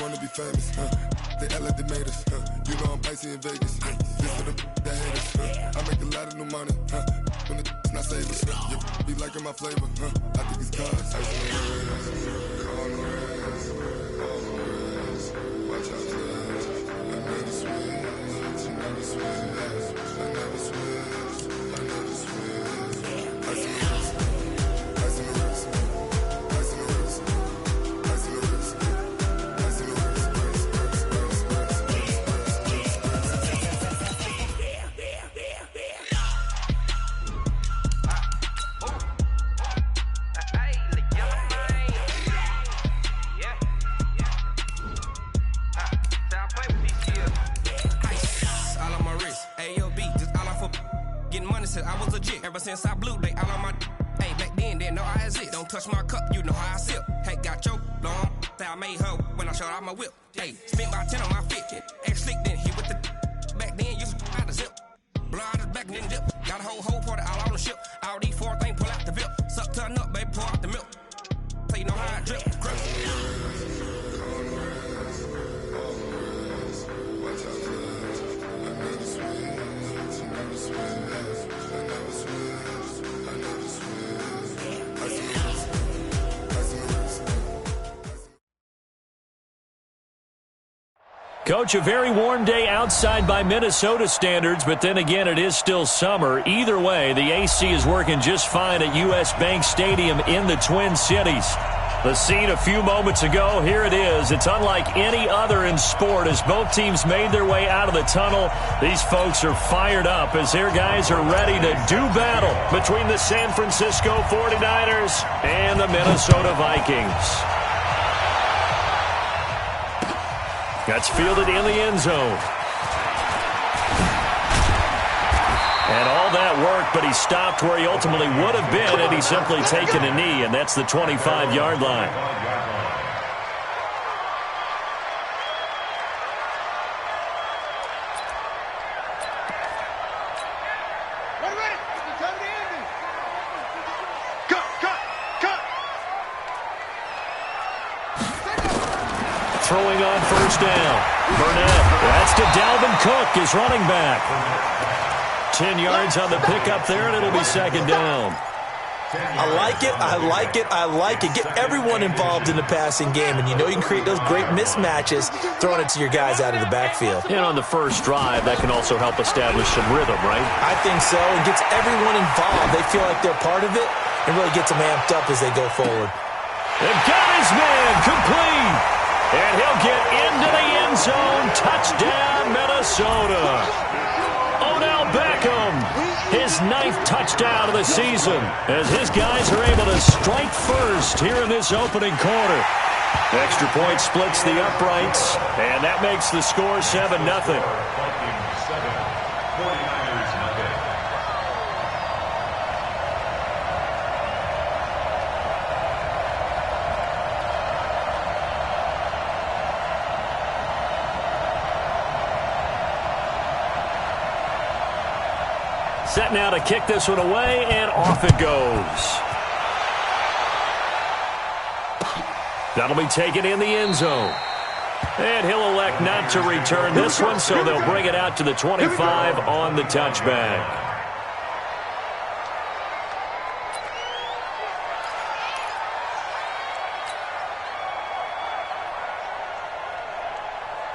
wanna be famous, they act like they made us, you know I'm icy in Vegas, this for the that haters, I make a lot of new money, when it's not savers, you be liking my flavor, I think it's cause. Ice in the reds, on the reds, watch out for that, I never switch, I never switch, I never switch, I never switch, ice in the reds, ice in the reds, ice in the reds, ice in the reds, ice in the reds. I was legit. Ever since I blew, they all on my hey, back then, didn't know I exist. Don't touch my cup, you know how I sip. Hey, got your long, that I made her when I showed out my whip. Hey, spent about 10 on my fit. Ex-slick, then hit with the back then, used to out the zip. Blow out his back and then dip. Got a whole party all on the ship. All these 4 things, pull out the VIP. Suck, turn up, baby, pour out the milk. So you know how I drip. Grip. Coach, a very warm day outside by Minnesota standards, but then again, it is still summer. Either way, the AC is working just fine at U.S. Bank Stadium in the Twin Cities. The scene a few moments ago, here it is. It's unlike any other in sport as both teams made their way out of the tunnel. These folks are fired up as their guys are ready to do battle between the San Francisco 49ers and the Minnesota Vikings. That's fielded in the end zone. And all that work, but he stopped where he ultimately would have been had he simply taken a knee, and that's the 25-yard line. Throwing on first down. Burnett. That's to Dalvin Cook, his running back. 10 yards on the pickup there, and it'll be second down. I like it, I like it, I like it. Get everyone involved in the passing game, and you know you can create those great mismatches throwing it to your guys out of the backfield. And on the first drive, that can also help establish some rhythm, right? I think so. It gets everyone involved. They feel like they're part of it, and really gets them amped up as they go forward. They've got his man complete. And he'll get into the end zone. Touchdown, Minnesota. Odell Beckham, his 9th touchdown of the season, as his guys are able to strike first here in this opening quarter. Extra point splits the uprights, and that makes the score 7-0. Set now to kick this one away, and off it goes. That'll be taken in the end zone. And he'll elect not to return this one, so they'll bring it out to the 25 on the touchback.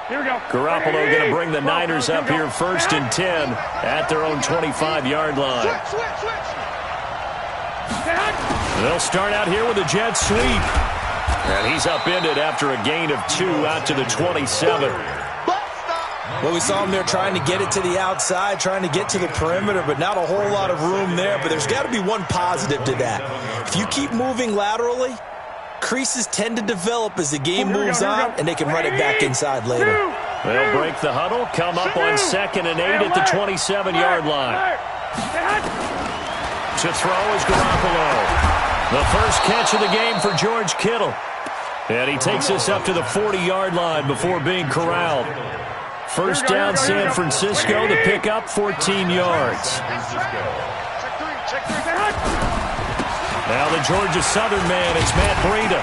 Here we go. Garoppolo going to bring the Niners up here 1st and 10 at their own 25-yard line. They'll start out here with a jet sweep. And he's upended after a gain of 2 out to the 27. Well, we saw him there trying to get it to the outside, trying to get to the perimeter, but not a whole lot of room there. But there's got to be one positive to that. If you keep moving laterally, creases tend to develop as the game moves on, and they can run it back inside later. They'll break the huddle, come up on 2nd and 8 at the 27-yard line. To throw is Garoppolo. The first catch of the game for George Kittle. And he takes us up to the 40-yard line before being corralled. First down, San Francisco. The pickup, 14 yards. Now the Georgia Southern man, it's Matt Breida.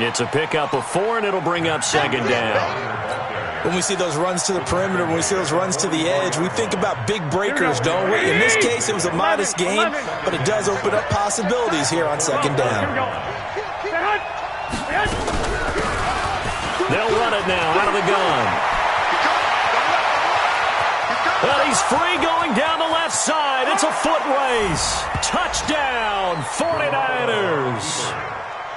It's a pickup of 4, and it'll bring up second down. When we see those runs to the perimeter, when we see those runs to the edge, we think about big breakers, don't we? In this case, it was a modest gain, but it does open up possibilities here on second down. They'll run it now out of the gun. Well, he's free going down the left side. It's a foot race. Touchdown, 49ers.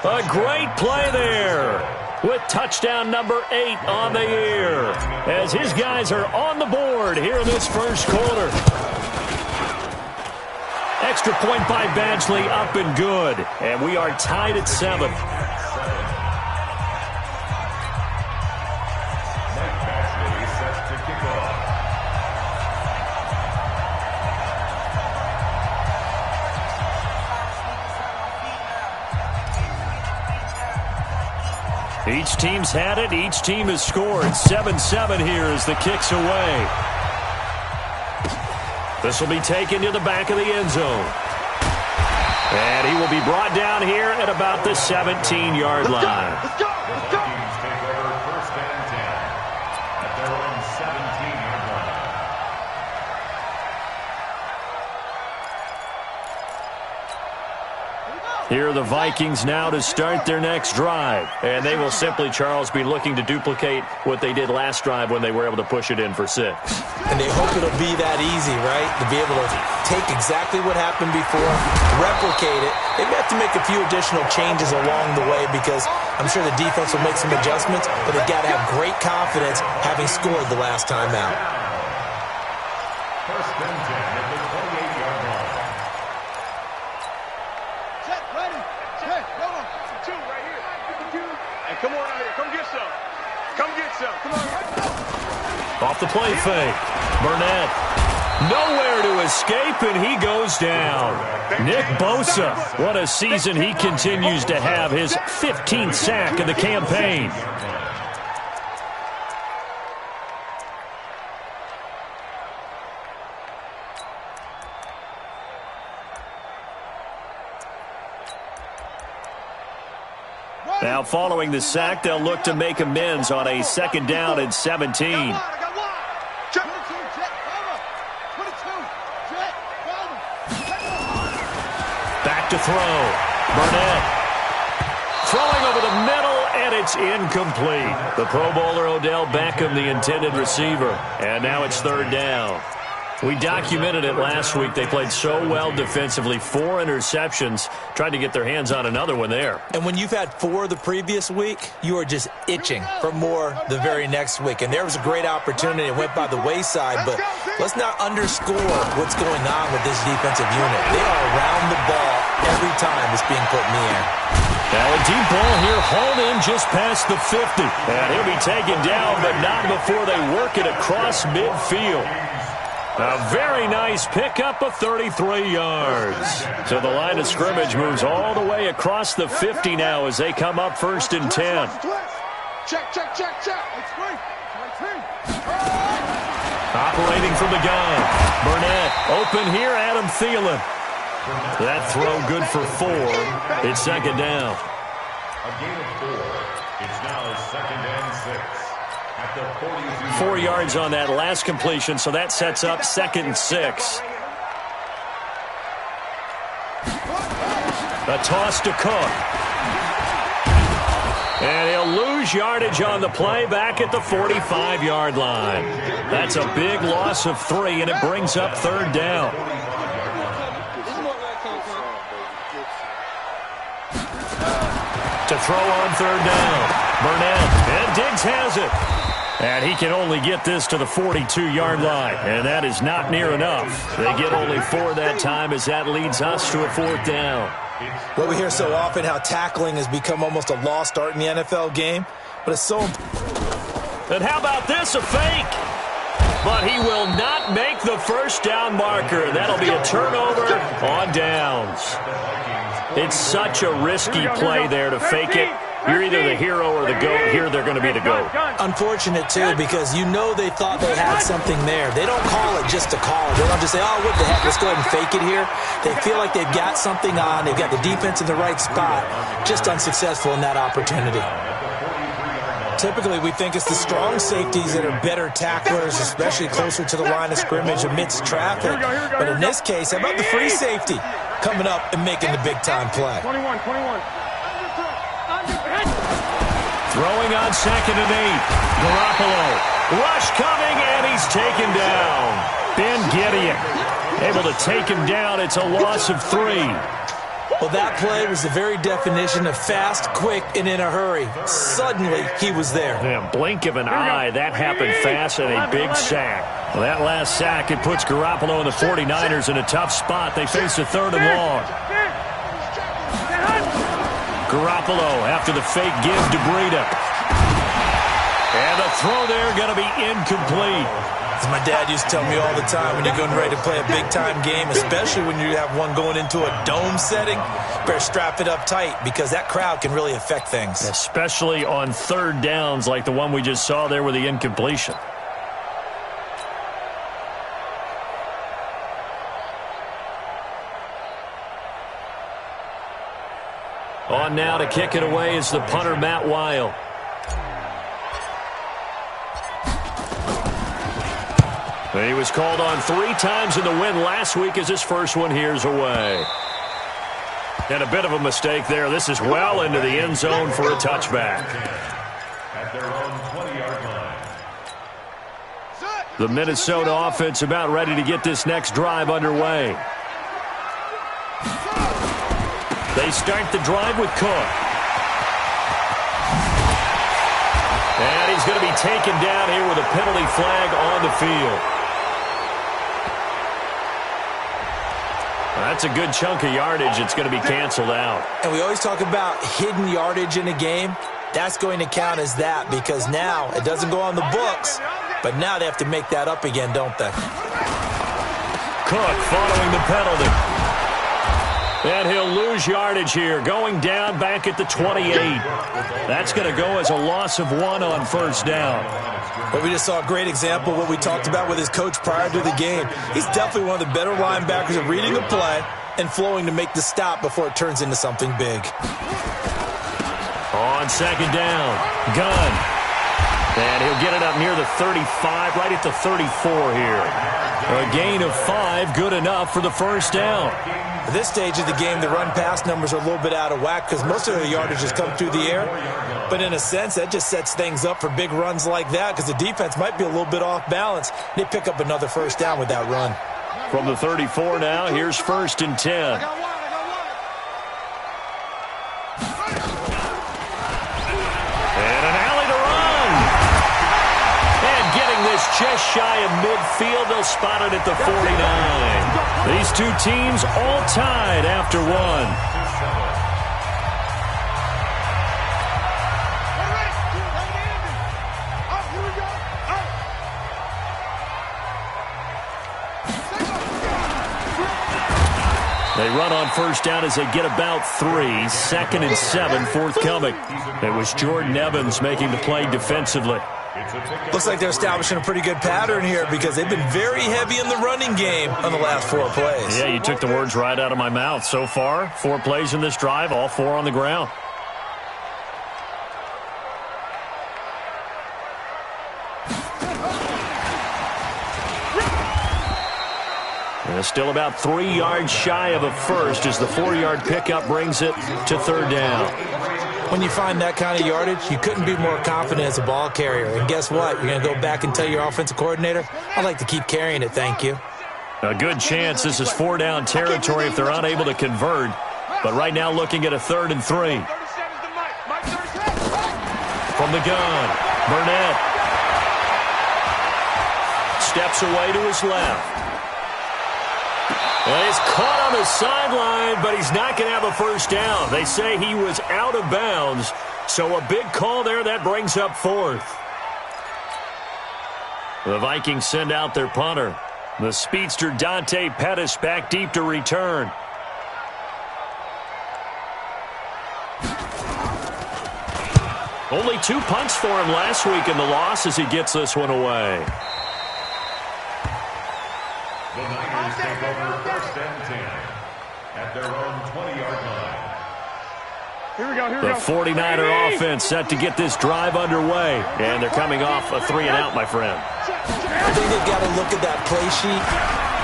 A great play there with touchdown number 8 on the year as his guys are on the board here in this first quarter. Extra point by Badgley up and good. And we are tied at 7. Each team's had it. Each team has scored. 7-7 here as the kick's away. This will be taken to the back of the end zone. And he will be brought down here at about the 17-yard line. Let's go! Let's go! Take over first and 10 at their own 17-yard line. Here are the Vikings now to start their next drive. And they will simply, Charles, be looking to duplicate what they did last drive when they were able to push it in for 6. And they hope it'll be that easy, right? To be able to take exactly what happened before, replicate it. They may have to make a few additional changes along the way because I'm sure the defense will make some adjustments, but they've got to have great confidence having scored the last time out. First and 10 at the 28-yard line. Check, ready. Check, go on. 2 right here. Hey, come on out here. Come get some. Come get some. Come on. Off the play fake. Burnett. Nowhere to escape, and he goes down. Nick Bosa. What a season he continues to have. His 15th sack of the campaign. Now, following the sack, they'll look to make amends on a second down and 17. Back to throw. Burnett. Throwing over the middle, and it's incomplete. The Pro Bowler Odell Beckham, the intended receiver. And now it's third down. We documented it last week. They played so well defensively. 4 interceptions. Tried to get their hands on another one there. And when you've had 4 the previous week, you are just itching for more the very next week. And there was a great opportunity. It went by the wayside, but let's not underscore what's going on with this defensive unit. They are around the ball every time it's being put in the air. Now a deep ball here, hauled in just past the 50. And he'll be taken down, but not before they work it across midfield. A very nice pickup of 33 yards. So the line of scrimmage moves all the way across the 50 now as they come up first and 10. Check, check, check, check. It's free. Operating from the gun. Burnett open here, Adam Thielen. That throw good for 4. It's second down. A gain of 4. It's now second and 6. 4 yards on that last completion, so that sets up second and 6. A toss to Cook. And he'll lose yardage on the play back at the 45-yard line. That's a big loss of 3, and it brings up third down. To throw on third down. Burnett, and Diggs has it. And he can only get this to the 42-yard line, and that is not near enough. They get only 4 that time as that leads us to a 4th down. Well, we hear so often how tackling has become almost a lost art in the NFL game, but it's so important. And how about this, a fake? But he will not make the first down marker. That'll be a turnover on downs. It's such a risky play there to fake it You're either the hero or the GOAT. Here they're going to be the GOAT. Unfortunate, too, because you know they thought they had something there. They don't call it just to call it. They don't just say, oh, what the heck, let's go ahead and fake it here. They feel like they've got something on. They've got the defense in the right spot. Just unsuccessful in that opportunity. Typically, we think it's the strong safeties that are better tacklers, especially closer to the line of scrimmage amidst traffic. But in this case, how about the free safety coming up and making the big-time play? 21. Throwing on 2nd and 8. Garoppolo. Rush coming, and he's taken down. Ben Gideon able to take him down. It's a loss of 3. Well, that play was the very definition of fast, quick, and in a hurry. Suddenly, he was there. Yeah, blink of an eye, that happened fast, and a big sack. Well, that last sack, it puts Garoppolo and the 49ers in a tough spot. They face a 3rd and long. Garoppolo after the fake give to Breida. And the throw there going to be incomplete. As my dad used to tell me all the time, when you're getting ready to play a big-time game, especially when you have one going into a dome setting, better strap it up tight because that crowd can really affect things. Especially on 3rd downs like the one we just saw there with the incompletion. On now to kick it away is the punter, Matt Weil. He was called on 3 times in the win last week as his first one here's away. And a bit of a mistake there. This is well into the end zone for a touchback. At their own 20-yard line. The Minnesota offense about ready to get this next drive underway. They start the drive with Cook. And he's going to be taken down here with a penalty flag on the field. That's a good chunk of yardage. It's going to be canceled out. And we always talk about hidden yardage in a game. That's going to count as that because now it doesn't go on the books, but now they have to make that up again, don't they? Cook following the penalty. And he'll lose yardage here, going down back at the 28. That's going to go as a loss of 1 on 1st down. But we just saw a great example of what we talked about with his coach prior to the game. He's definitely one of the better linebackers at reading a play and flowing to make the stop before it turns into something big. On 2nd down, Gunn. And he'll get it up near the 35, right at the 34 here. A gain of 5, good enough for the 1st down. At this stage of the game, the run-pass numbers are a little bit out of whack because most of the yardage has come through the air. But in a sense, that just sets things up for big runs like that because the defense might be a little bit off balance. They pick up another 1st down with that run. From the 34 now, here's 1st and 10. And an alley to run. And getting this just shy of midfield, they'll spot it at the 49. These two teams all tied after 1. They run on 1st down as they get about 3. 2nd and 7 forthcoming. It was Jordan Evans making the play defensively. Looks like they're establishing a pretty good pattern here because they've been very heavy in the running game on the last 4 plays. Yeah, you took the words right out of my mouth. So far, 4 plays in this drive, all 4 on the ground. And still about 3 yards shy of a first as the 4-yard pickup brings it to 3rd down. When you find that kind of yardage, you couldn't be more confident as a ball carrier. And guess what? You're going to go back and tell your offensive coordinator, I'd like to keep carrying it, thank you. A good chance this is 4-down territory if they're unable to convert. But right now looking at a 3rd and 3. From the gun, Burnett. Steps away to his left. Well, he's caught on the sideline, but he's not going to have a 1st down. They say he was out of bounds, so a big call there that brings up 4th. The Vikings send out their punter. The speedster Dante Pettis back deep to return. Only 2 punts for him last week in the loss as he gets this one away. The Niners take over 1st and 10 at their own 20-yard line. Here we go, here we The go. 49er offense set to get this drive underway. And they're coming off a 3-and-out, my friend. I think they've got to look at that play sheet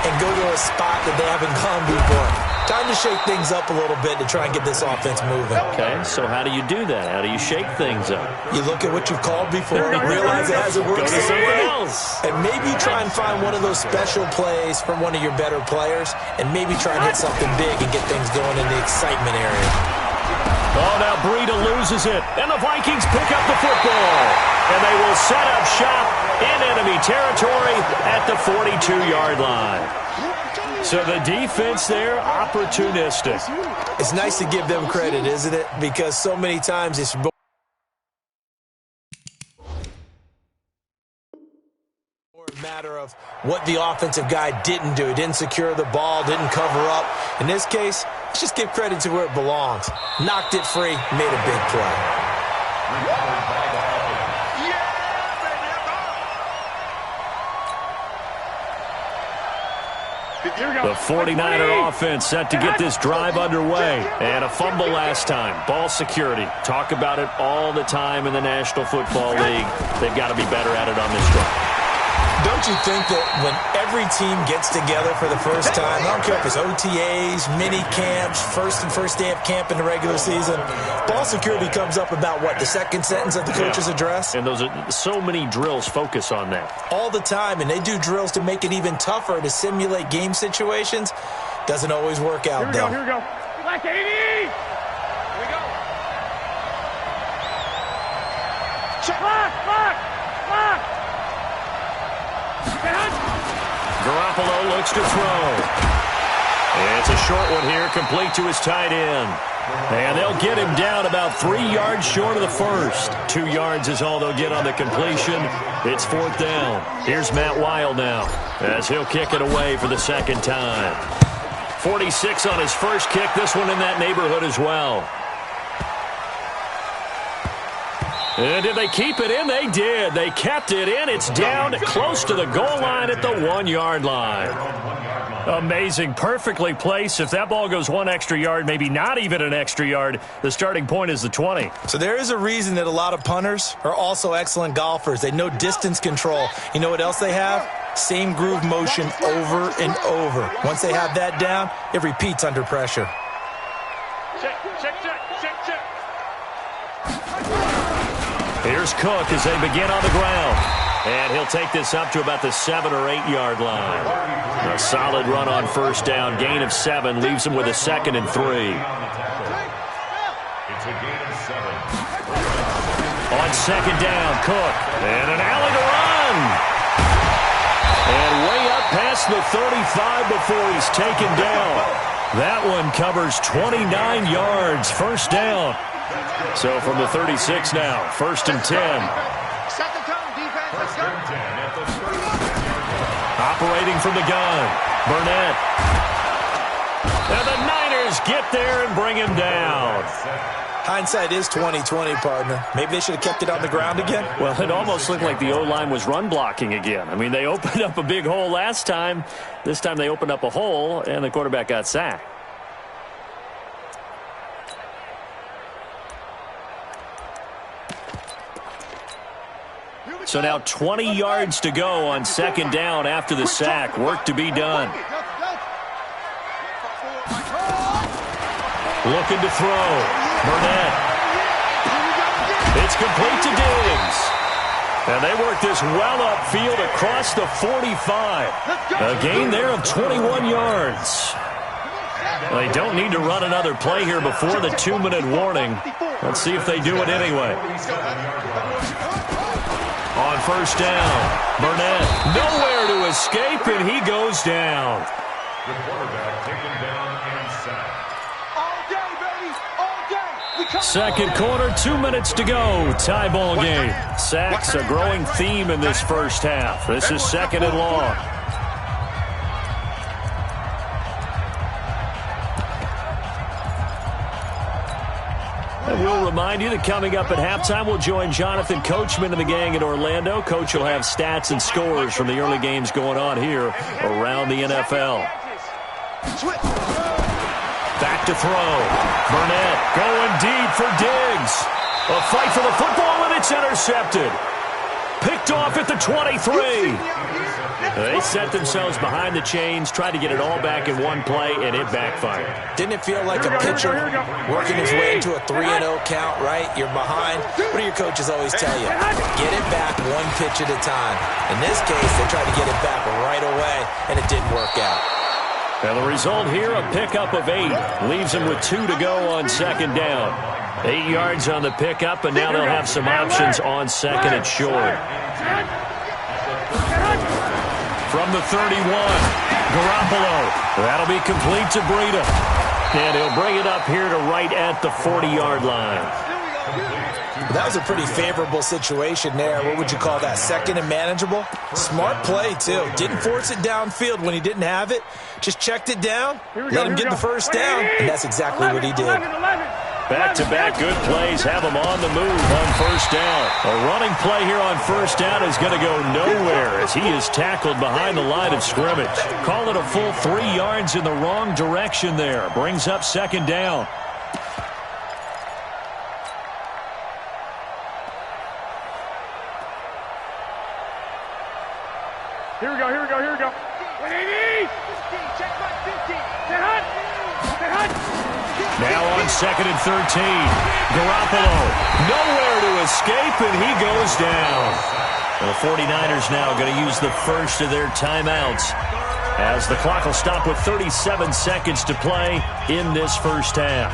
and go to a spot that they haven't gone before. Time to shake things up a little bit to try and get this offense moving. Okay, so how do you do that? How do you shake things up? You look at what you've called before and realize it hasn't worked Go to the same something way. else. And maybe try and find one of those special plays from one of your better players and maybe try and hit something big and get things going in the excitement area. Oh, now Breida loses it, and the Vikings pick up the football. And they will set up shop in enemy territory at the 42-yard line. So the defense there, opportunistic. It's nice to give them credit, isn't it? Because so many times it's more a matter of what the offensive guy didn't do. He didn't secure the ball, didn't cover up. In this case, let's just give credit to where it belongs. Knocked it free, made a big play. The 49er offense set to get this drive underway. And a fumble last time. Ball security. Talk about it all the time in the National Football League. They've got to be better at it on this drive. Don't you think that when every team gets together for the first time, I don't care if it's OTAs, mini camps, first day of camp in the regular season, ball security comes up about what, the second sentence of the coach's address? And those are so many drills focus on that. All the time, and they do drills to make it even tougher to simulate game situations. Doesn't always work out, though. Here we go. Black 80! Here we go. Lock! Garoppolo looks to throw. It's a short one here, complete to his tight end. And they'll get him down about 3 yards short of the first. 2 yards is all they'll get on the completion. It's 4th down. Here's Matt Weil now as he'll kick it away for the second time. 46 on his first kick. This one in that neighborhood as well. And did they keep it in? They did. They kept it in. It's down close to the goal line at the 1-yard line. Amazing. Perfectly placed. If that ball goes 1 extra yard, maybe not even an extra yard, the starting point is the 20. So there is a reason that a lot of punters are also excellent golfers. They know distance control. You know what else they have? Same groove motion over and over. Once they have that down, it repeats under pressure. Check. Here's Cook as they begin on the ground. And he'll take this up to about the 7 or 8 yard line. A solid run on first down. Gain of 7 leaves him with a 2nd and 3. It's a gain of 7. On second down, Cook. And an alley to run. And way up past the 35 before he's taken down. That one covers 29 yards. First down. So from the 36 now, 1st and 10. Set the tone, defense. Let's go. Operating from the gun, Burnett. And the Niners get there and bring him down. Hindsight is 20/20, partner. Maybe they should have kept it on the ground again. Well, it almost looked like the O-line was run blocking again. I mean, they opened up a big hole last time. This time they opened up a hole, and the quarterback got sacked. So now 20 yards to go on second down after the sack. Work to be done. Looking to throw. Burnett. It's complete to Diggs. And they work this well upfield across the 45. A gain there of 21 yards. They don't need to run another play here before the 2-minute warning. Let's see if they do it anyway. On first down, Burnett nowhere to escape, and he goes down. The quarterback taken down and sacked. All day, baby. All day. We come Second quarter, 2 minutes to go. Tie ball game. Sacks a growing theme in this first half. This is 2nd and long. It will remind you that coming up at halftime, we'll join Jonathan Coachman and the gang in Orlando. Coach will have stats and scores from the early games going on here around the NFL. Back to throw. Burnett going deep for Diggs. A fight for the football, and it's intercepted. Picked off at the 23. They set themselves behind the chains, tried to get it all back in one play, and it backfired. Didn't it feel like a pitcher working his way into a 3-0 count, right? You're behind. What do your coaches always tell you? Get it back one pitch at a time. In this case, they tried to get it back right away, and it didn't work out. And the result here, a pickup of 8. Leaves them with 2 to go on second down. 8 yards on the pickup, and now they'll have some options on second and short. From the 31, Garoppolo. That'll be complete to Breida. And he'll bring it up here to right at the 40-yard line. That was a pretty favorable situation there. What would you call that? Second and manageable? Smart play, too. Didn't force it downfield when he didn't have it. Just checked it down, let him get the first down, and that's exactly what he did. Back-to-back good plays have him on the move on first down. A running play here on first down is going to go nowhere as he is tackled behind the line of scrimmage. Call it a full 3 yards in the wrong direction there. Brings up second down. Here we go. Now on second and 13. Garoppolo nowhere to escape, and he goes down. The 49ers now going to use the first of their timeouts as the clock will stop with 37 seconds to play in this first half.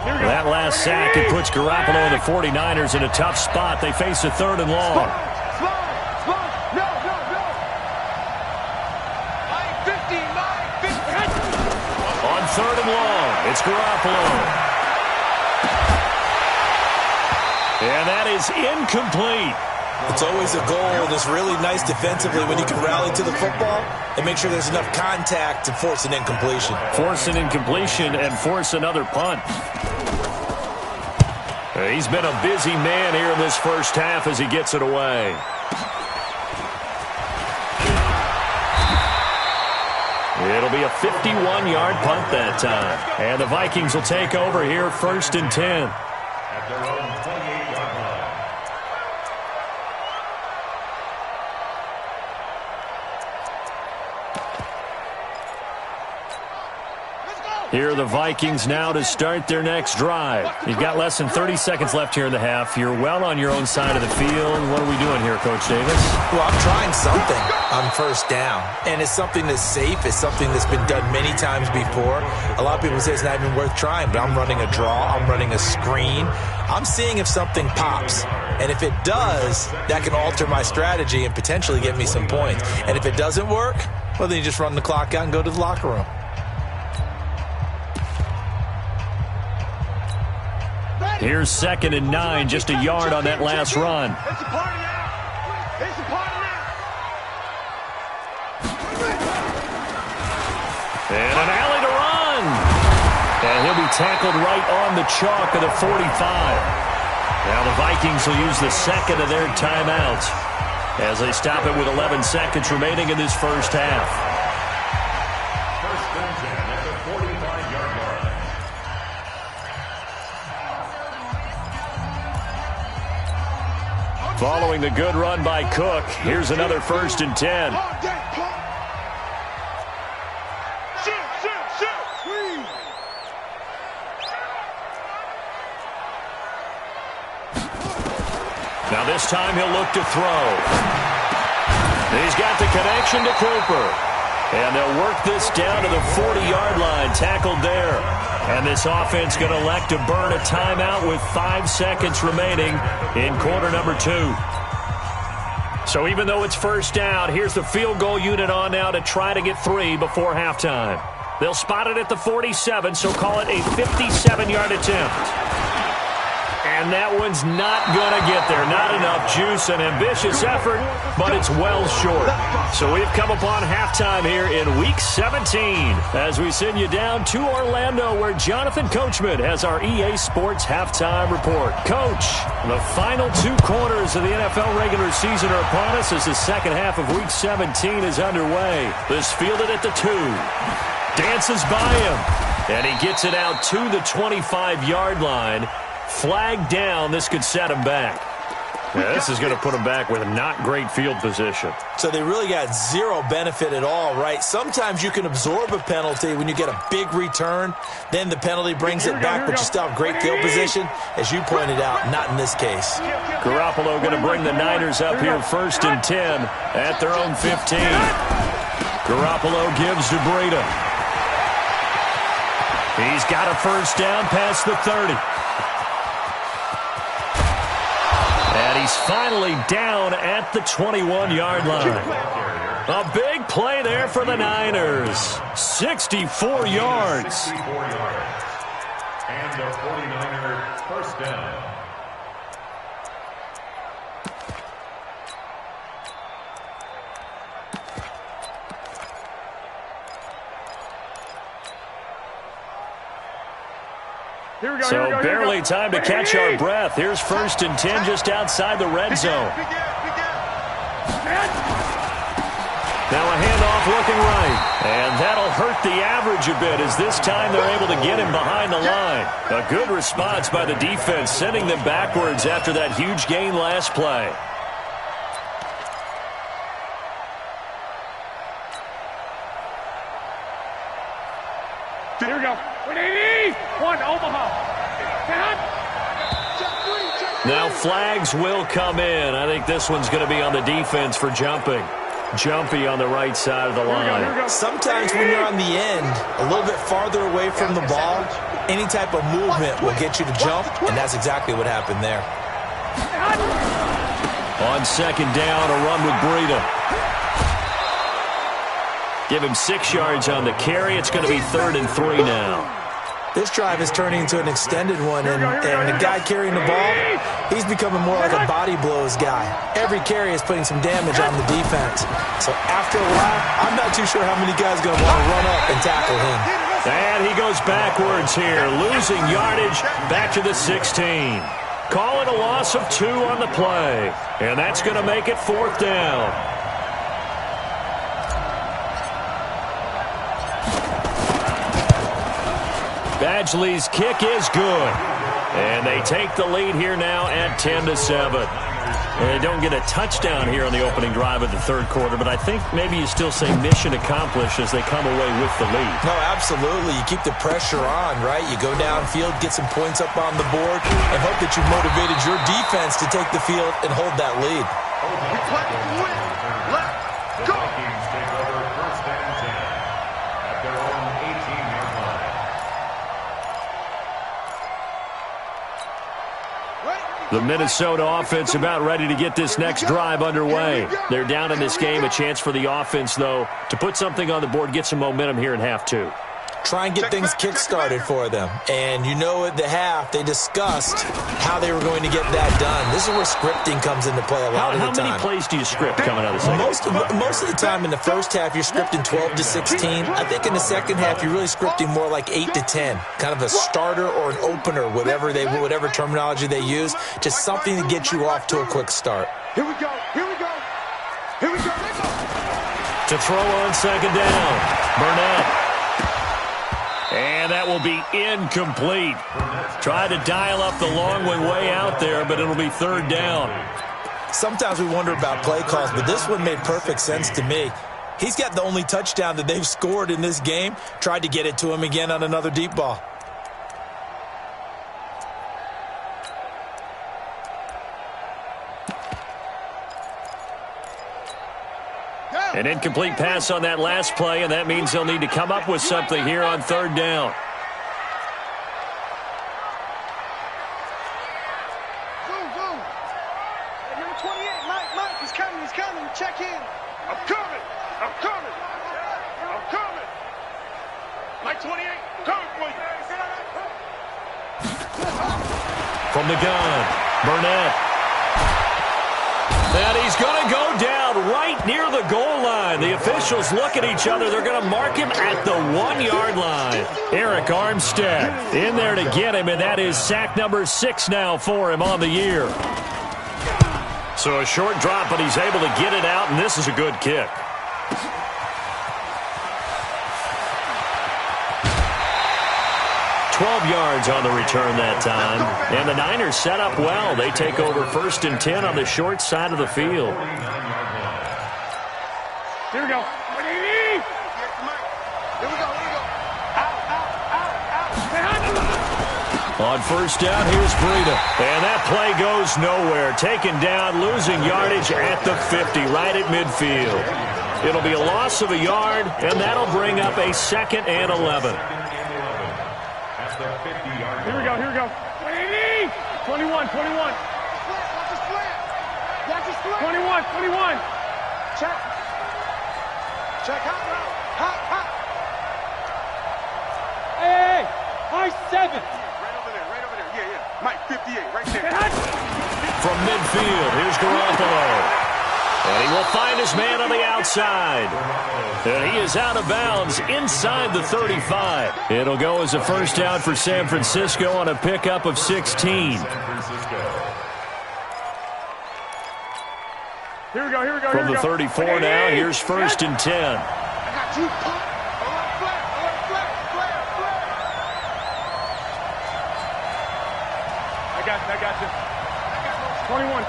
That last sack, it puts Garoppolo and the 49ers in a tough spot. They face a third and long. On third and long, it's Garoppolo. And that is incomplete. It's always a goal, and it's really nice defensively when you can rally to the football and make sure there's enough contact to force an incompletion. Force an incompletion and force another punt. He's been a busy man here in this first half as he gets it away. It'll be a 51-yard punt that time. And the Vikings will take over here first and 10. At their own 28-yard line. Here are the Vikings now to start their next drive. You've got less than 30 seconds left here in the half. You're well on your own side of the field. What are we doing here, Coach Davis? Well, I'm trying something on first down, and it's something that's safe. It's something that's been done many times before. A lot of people say it's not even worth trying, but I'm running a draw. I'm running a screen. I'm seeing if something pops, and if it does, that can alter my strategy and potentially get me some points. And if it doesn't work, well, then you just run the clock out and go to the locker room. Here's second and 9, just a yard on that last run. It's a party now. It's a party now. And an alley to run. And he'll be tackled right on the chalk of the 45. Now the Vikings will use the second of their timeouts as they stop it with 11 seconds remaining in this first half. First and 10 at the 45-yard line. Following the good run by Cook, here's another first and 10. Now this time he'll look to throw. He's got the connection to Cooper. And they'll work this down to the 40-yard line, tackled there. And this offense going to elect to burn a timeout with 5 seconds remaining in quarter number 2. So even though it's first down, here's the field goal unit on now to try to get 3 before halftime. They'll spot it at the 47, so call it a 57-yard attempt. And that one's not going to get there. Not enough juice, an ambitious effort, but it's well short. So we've come upon halftime here in Week 17 as we send you down to Orlando where Jonathan Coachman has our EA Sports Halftime Report. Coach, the final 2 quarters of the NFL regular season are upon us as the second half of Week 17 is underway. This fielded at the 2. Dances by him, and he gets it out to the 25-yard line. Flag down. This could set him back. Yeah, this is going to put him back with not great field position. So they really got zero benefit at all, right? Sometimes you can absorb a penalty when you get a big return. Then the penalty brings it back, but you still have great field position. As you pointed out, not in this case. Garoppolo going to bring the Niners up here 1st and 10 at their own 15. Garoppolo gives to Breida. He's got a first down past the 30. And he's finally down at the 21-yard line. A big play there for the Niners. 64 yards. 64 yards. And a 49er first down. So barely time to catch our breath. Here's 1st and 10 just outside the red zone. Now a handoff looking right. And that'll hurt the average a bit as this time they're able to get him behind the line. A good response by the defense, sending them backwards after that huge gain last play. Here we go. 1 Omaha. Now flags will come in. I think this one's going to be on the defense for jumping. Jumpy on the right side of the line. Sometimes when you're on the end, a little bit farther away from the ball, any type of movement will get you to jump, and that's exactly what happened there. On 2nd down, a run with Breida. Give him 6 yards on the carry. It's going to be 3rd and 3 now. This drive is turning into an extended one, and the guy carrying the ball, he's becoming more like a body blows guy. Every carry is putting some damage on the defense. So after a while, I'm not too sure how many guys are going to want to run up and tackle him. And he goes backwards here, losing yardage back to the 16. Calling a loss of 2 on the play, and that's going to make it 4th down. Badgley's kick is good. And they take the lead here now at 10-7. And they don't get a touchdown here on the opening drive of the 3rd quarter, but I think maybe you still say mission accomplished as they come away with the lead. No, absolutely. You keep the pressure on, right? You go downfield, get some points up on the board, and hope that you motivated your defense to take the field and hold that lead. We play to win. Left. Go. Vikings take over 1st and 10 at their own 18-yard line. The Minnesota offense about ready to get this next drive underway. They're down in this game. A chance for the offense, though, to put something on the board, get some momentum here in half 2. Try and get things kick-started for them. And you know at the half, they discussed how they were going to get that done. This is where scripting comes into play a lot of the time. How many plays do you script coming out of the second? Most of the time in the first half, you're scripting 12 to 16. I think in the second half, you're really scripting more like 8 to 10. Kind of a starter or an opener, whatever terminology they use. Just something to get you off to a quick start. Here we go. Here we go. Here we go. To throw on 2nd down. Burnett. And that will be incomplete. Try to dial up the long way out there, but it'll be 3rd down. Sometimes we wonder about play calls, but this one made perfect sense to me. He's got the only touchdown that they've scored in this game. Tried to get it to him again on another deep ball. An incomplete pass on that last play, and that means they'll need to come up with something here on 3rd down. Boom. Hey, number 28, Mike, he's coming. Check in. I'm coming. Mike 28, coming for you. from the gun. Burnett. And he's going to go down right near the goal line. The officials look at each other. They're going to mark him at the 1-yard line. Eric Armstead in there to get him, and that is sack number 6 now for him on the year. So a short drop, but he's able to get it out, and this is a good kick. Yards on the return that time. And the Niners set up well. They take over 1st and 10 on the short side of the field. Here we go. Here we go. On 1st down, here's Breida. And that play goes nowhere. Taken down, losing yardage at the 50, right at midfield. It'll be a loss of a yard, and that'll bring up a 2nd and 11. Here we go. 21. 21. Check. Hot. Hey. High 7. Right over there. Yeah. Mike, 58, right there. From midfield, here's Garoppolo. And he will find his man on the outside. And he is out of bounds inside the 35. It'll go as a 1st down for San Francisco on a pickup of 16. Here we go. From the 34 now, here's 1st and 10. I got you. Flat. I got you. 21.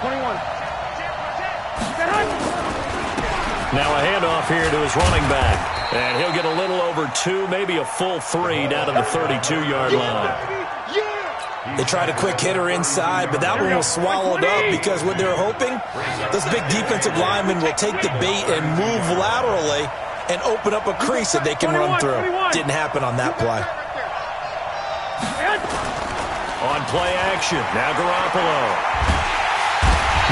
Now a handoff here to his running back. And he'll get a little over 2, maybe a full 3 down to the 32-yard line. They tried a quick hitter inside, but that one was swallowed up because what they're hoping, those big defensive linemen will take the bait and move laterally and open up a crease that they can run through. Didn't happen on that play. On play action, now Garoppolo.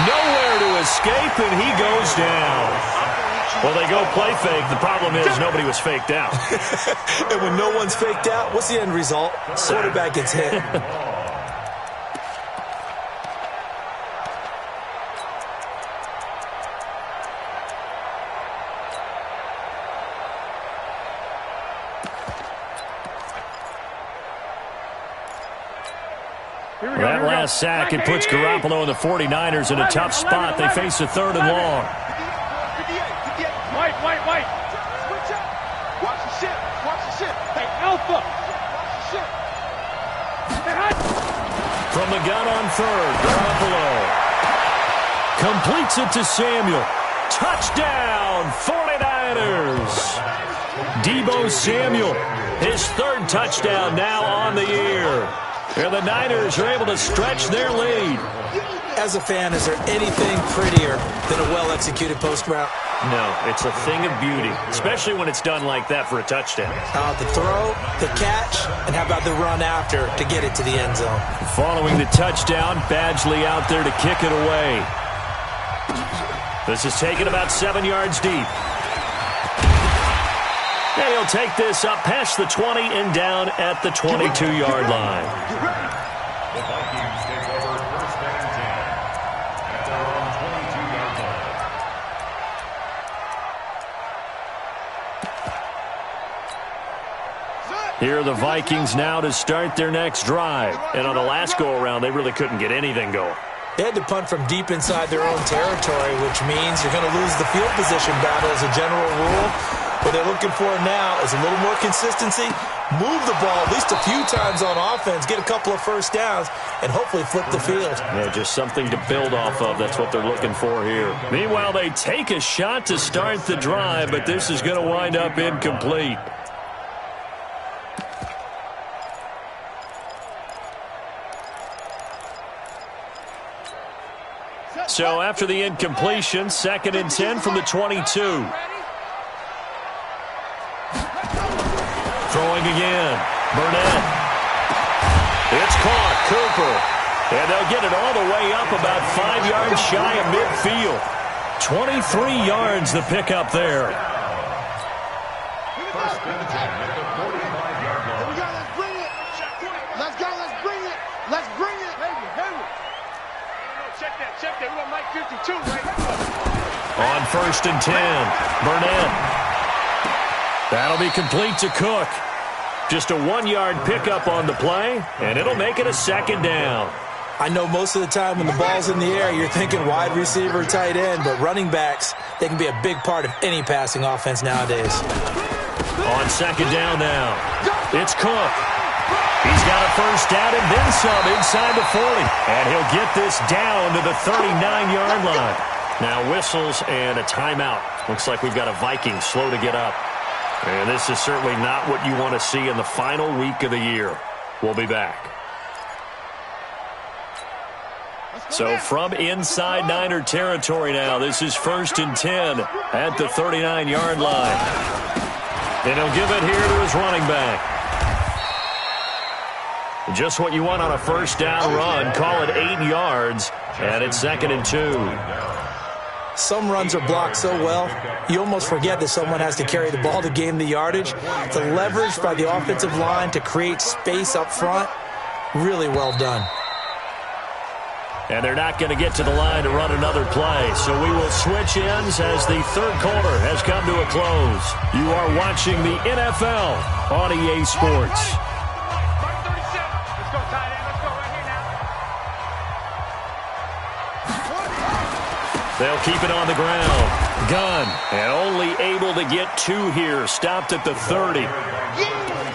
Nowhere to escape, and he goes down. Well, they go play fake. The problem is nobody was faked out. And when no one's faked out, what's the end result? Quarterback gets hit. That last sack, it puts Garoppolo and the 49ers in a tough spot. They face a 3rd and long. White. Switch up. Watch the ship. Hey, Alpha. Watch the ship. From the gun on 3rd, Garoppolo completes it to Samuel. Touchdown, 49ers. Deebo Samuel, his 3rd touchdown now on the year. And the Niners are able to stretch their lead. As a fan, is there anything prettier than a well-executed post route? No, it's a thing of beauty, especially when it's done like that for a touchdown. The throw, the catch, and how about the run after to get it to the end zone? Following the touchdown, Badgley out there to kick it away. This is taken about 7 yards deep. And he'll take this up past the 20 and down at the 22-yard line. The Vikings take over 1st and 10 at their own 22-yard line. Here are the Vikings now to start their next drive. And on the last go-around, they really couldn't get anything going. They had to punt from deep inside their own territory, which means you're going to lose the field position battle as a general rule. What they're looking for now is a little more consistency, move the ball at least a few times on offense, get a couple of 1st downs, and hopefully flip the field. Yeah, just something to build off of. That's what they're looking for here. Meanwhile, they take a shot to start the drive, but this is going to wind up incomplete. So after the incompletion, 2nd and 10 from the 22. Throwing again. Burnett. It's caught. Cooper. And they'll get it all the way up about 5 yards shy of midfield. 23 yards the pickup there. 1st and 10 at the 45-yard line. Let's bring it. Let's go. Let's bring it. Let's bring it. On 1st and 10, Burnett. That'll be complete to Cook. Just a 1-yard pickup on the play, and it'll make it a 2nd down. I know most of the time when the ball's in the air, you're thinking wide receiver, tight end, but running backs, they can be a big part of any passing offense nowadays. On 2nd down now, it's Cook. He's got a 1st down and then some inside the 40. And he'll get this down to the 39-yard line. Now whistles and a timeout. Looks like we've got a Viking slow to get up. And this is certainly not what you want to see in the final week of the year. We'll be back. So from inside Niner territory now, this is 1st and 10 at the 39-yard line. And he'll give it here to his running back. Just what you want on a 1st down run. Call it 8 yards, and it's 2nd and 2. Some runs are blocked so well, you almost forget that someone has to carry the ball to gain the yardage. The leverage by the offensive line to create space up front, really well done. And they're not going to get to the line to run another play. So we will switch ends as the 3rd quarter has come to a close. You are watching the NFL on EA Sports. They'll keep it on the ground. Gunn, and only able to get 2 here. Stopped at the 30.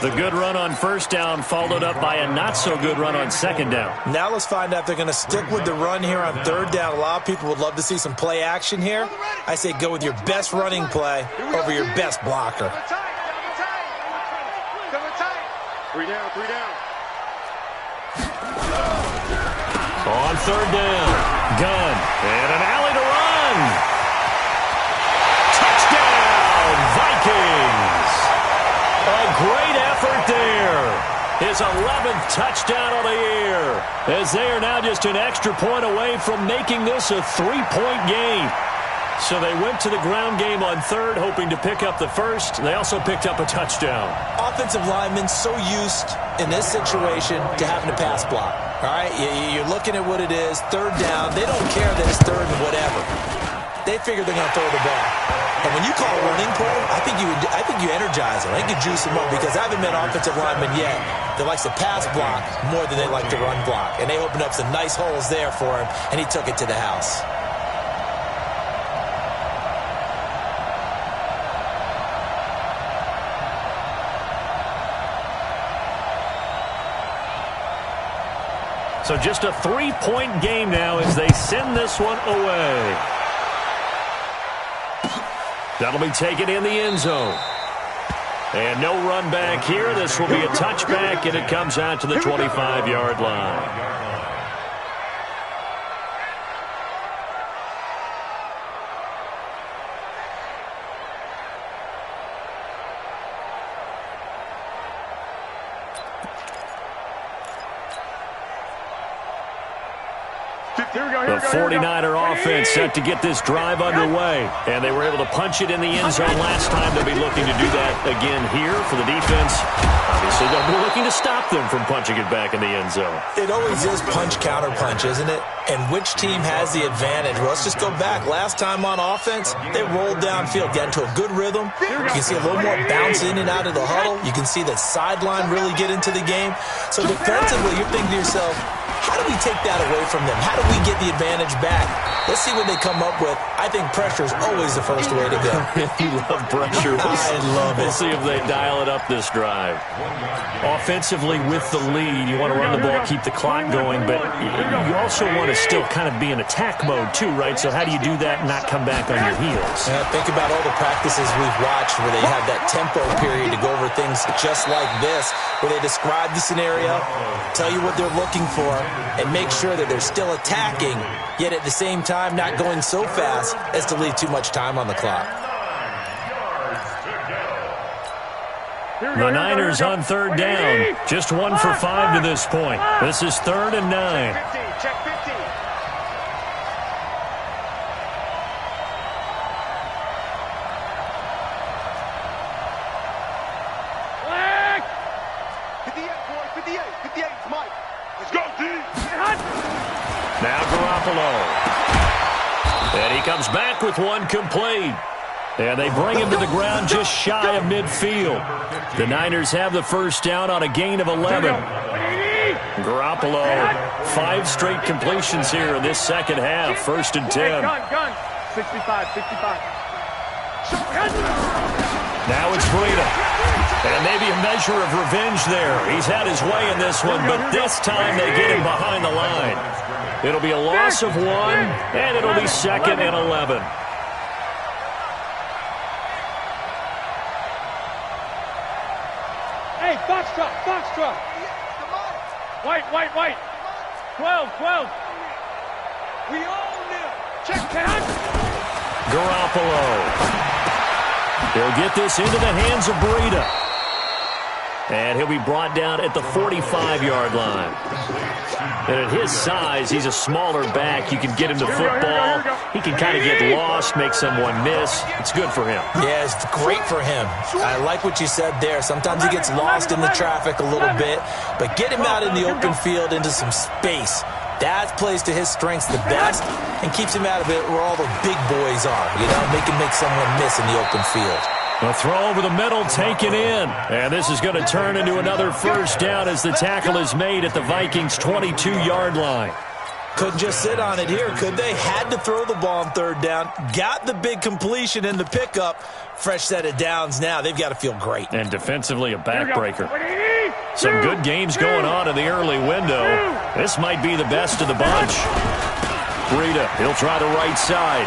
The good run on 1st down followed up by a not-so-good run on 2nd down. Now let's find out if they're going to stick with the run here on 3rd down. A lot of people would love to see some play action here. I say go with your best running play over your best blocker. 3 down, 3 down. On 3rd down, Gunn, and an alley to run. Touchdown, Vikings. A great effort there. His 11th touchdown of the year, as they are now just an extra point away from making this a 3-point game. So they went to the ground game on 3rd, hoping to pick up the 1st. They also picked up a touchdown. Offensive linemen so used in this situation to having to pass block. All right, you're looking at what it is, 3rd down. They don't care that it's 3rd and whatever. They figure they're going to throw the ball. And when you call a running play, I think you energize them. I think you juice them up, because I haven't met an offensive lineman yet that likes to pass block more than they like to run block. And they opened up some nice holes there for him, and he took it to the house. So just a 3-point game now as they send this one away. That'll be taken in the end zone. And no run back here. This will be a touchback, and it comes out to the 25-yard line. The 49er offense set to get this drive underway. And they were able to punch it in the end zone last time. They'll be looking to do that again here for the defense. Obviously, they'll be looking to stop them from punching it back in the end zone. It always is punch-counter-punch, isn't it? And which team has the advantage? Well, let's just go back. Last time on offense, they rolled downfield, got into a good rhythm. You can see a little more bounce in and out of the huddle. You can see that sideline really get into the game. So defensively, you're thinking to yourself, how do we take that away from them? How do we get the advantage back? Let's see what they come up with. I think pressure is always the first way to go. You love pressure. I love it. We'll see if they dial it up this drive. Offensively, with the lead, you want to run the ball, keep the clock going, but you also want to still kind of be in attack mode too, right? So how do you do that and not come back on your heels? Yeah, think about all the practices we've watched where they have that tempo period to go over things just like this, where they describe the scenario, tell you what they're looking for, and make sure that they're still attacking, yet at the same time not going so fast as to leave too much time on the clock. The Niners on 3rd down. Just 1 for 5 to this point. This is 3rd and 9. Check 15. Flag! 58, boy, 58, 58, Mike. Let's go, D. Now Garoppolo. And he comes back with one complete. And they bring him to the ground just shy of midfield. The Niners have the first down on a gain of 11. Garoppolo, 5 straight completions here in this second half. 1st and 10. Gun. 65. Now it's Breida. And maybe a measure of revenge there. He's had his way in this one, but this time they get him behind the line. It'll be a loss of 1, and it'll be 2nd and 11. Hey, Foxtrot. White. 12. We own them. Check that. Garoppolo. He'll get this into the hands of Breida. And he'll be brought down at the 45-yard line. And at his size, he's a smaller back. You can get him the football. He can kind of get lost, make someone miss. It's good for him. Yeah, it's great for him. I like what you said there. Sometimes he gets lost in the traffic a little bit, but get him out in the open field into some space. That plays to his strengths the best and keeps him out of it where all the big boys are. You know, make someone miss in the open field. A throw over the middle, taken in. And this is going to turn into another first down as the tackle is made at the Vikings' 22-yard line. Couldn't just sit on it here, could they? Had to throw the ball on 3rd down. Got the big completion in the pickup. Fresh set of downs now. They've got to feel great. And defensively, a backbreaker. Some good games going on in the early window. This might be the best of the bunch. Breida, he'll try the right side.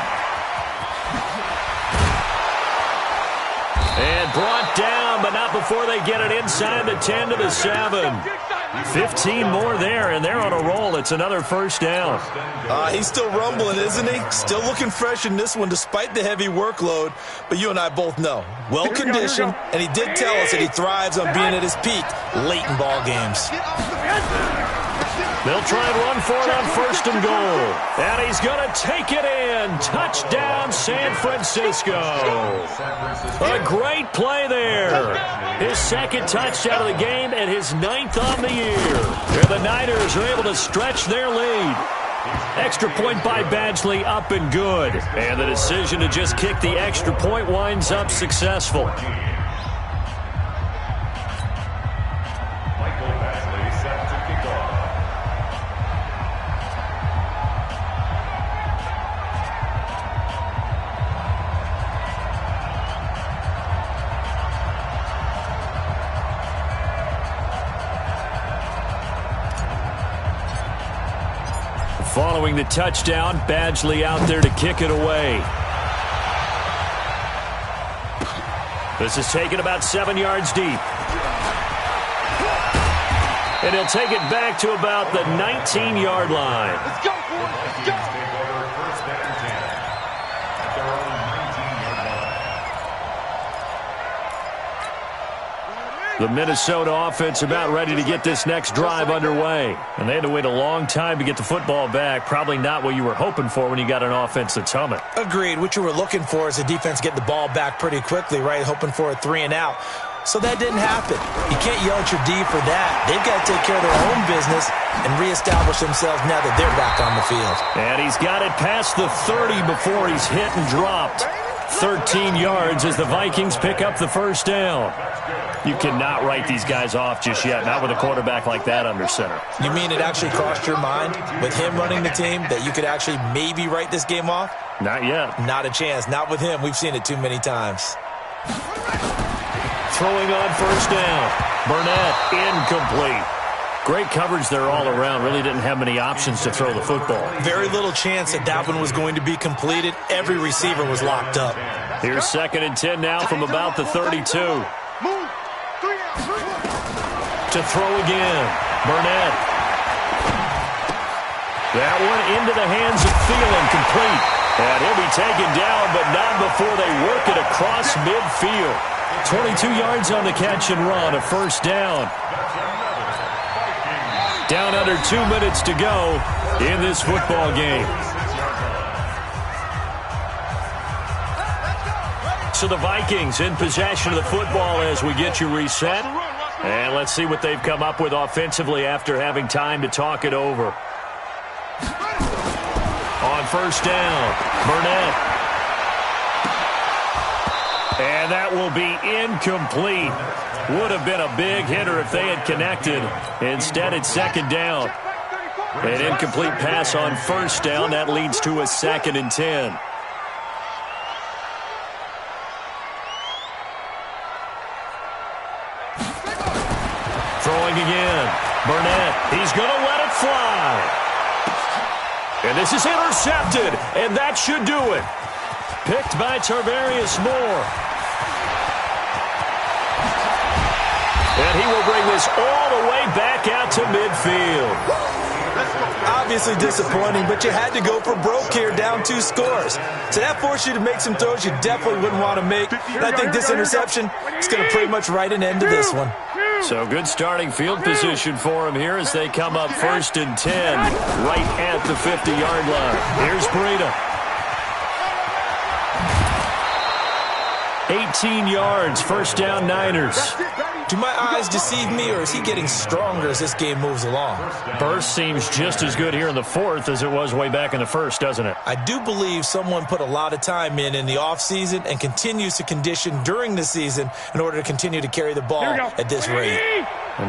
And brought down, but not before they get it inside the 10 to the 7. 15 more there, and they're on a roll. It's another first down. He's still rumbling, isn't he? Still looking fresh in this one despite the heavy workload. But you and I both know, well-conditioned, and he did tell us that he thrives on being at his peak late in ball games. They'll try and run for it on 1st and goal. And he's going to take it in. Touchdown, San Francisco. A great play there. His 2nd touchdown of the game and his 9th on the year. And the Niners are able to stretch their lead. Extra point by Badgley, up and good. And the decision to just kick the extra point winds up successful. Following the touchdown, Badgley out there to kick it away. This is taken about 7 yards deep. And he'll take it back to about the 19-yard line. Let's go, boys. Let's go. The Minnesota offense about ready to get this next drive underway. And they had to wait a long time to get the football back. Probably not what you were hoping for when you got an offense that's humming. Agreed. What you were looking for is the defense get the ball back pretty quickly, right? Hoping for a 3 and out. So that didn't happen. You can't yell at your D for that. They've got to take care of their own business and reestablish themselves now that they're back on the field. And he's got it past the 30 before he's hit and dropped. 13 yards as the Vikings pick up the first down. You cannot write these guys off just yet, not with a quarterback like that under center. You mean it actually crossed your mind with him running the team that you could actually maybe write this game off? Not yet. Not a chance. Not with him. We've seen it too many times. Throwing on first down. Burnett, incomplete. Great coverage there all around. Really didn't have many options to throw the football. Very little chance that that one was going to be completed. Every receiver was locked up. Here's 2nd and 10 now from about the 32. To throw again. Burnett. That one into the hands of Thielen, complete. And he'll be taken down, but not before they work it across midfield. 22 yards on the catch and run, a first down. Down under 2 minutes to go in this football game. So the Vikings in possession of the football as we get you reset. And let's see what they've come up with offensively after having time to talk it over. On first down. Burnett. And that will be incomplete. Would have been a big hitter if they had connected. Instead, it's second down. An incomplete pass on first down. That leads to a 2nd and 10. Throwing again. Burnett. He's going to let it fly. And this is intercepted. And that should do it. Picked by Tarvarius Moore. And he will bring this all the way back out to midfield. Obviously disappointing, but you had to go for broke here, down 2 scores. So that forced you to make some throws you definitely wouldn't want to make. And I think this interception is going to pretty much write an end to this one. So good starting field position for him here as they come up 1st and 10 right at the 50-yard line. Here's Breida. 18 yards, first down Niners. Do my eyes deceive me, or is he getting stronger as this game moves along? Burst seems just as good here in the 4th as it was way back in the 1st, doesn't it? I do believe someone put a lot of time in the offseason and continues to condition during the season in order to continue to carry the ball at this rate.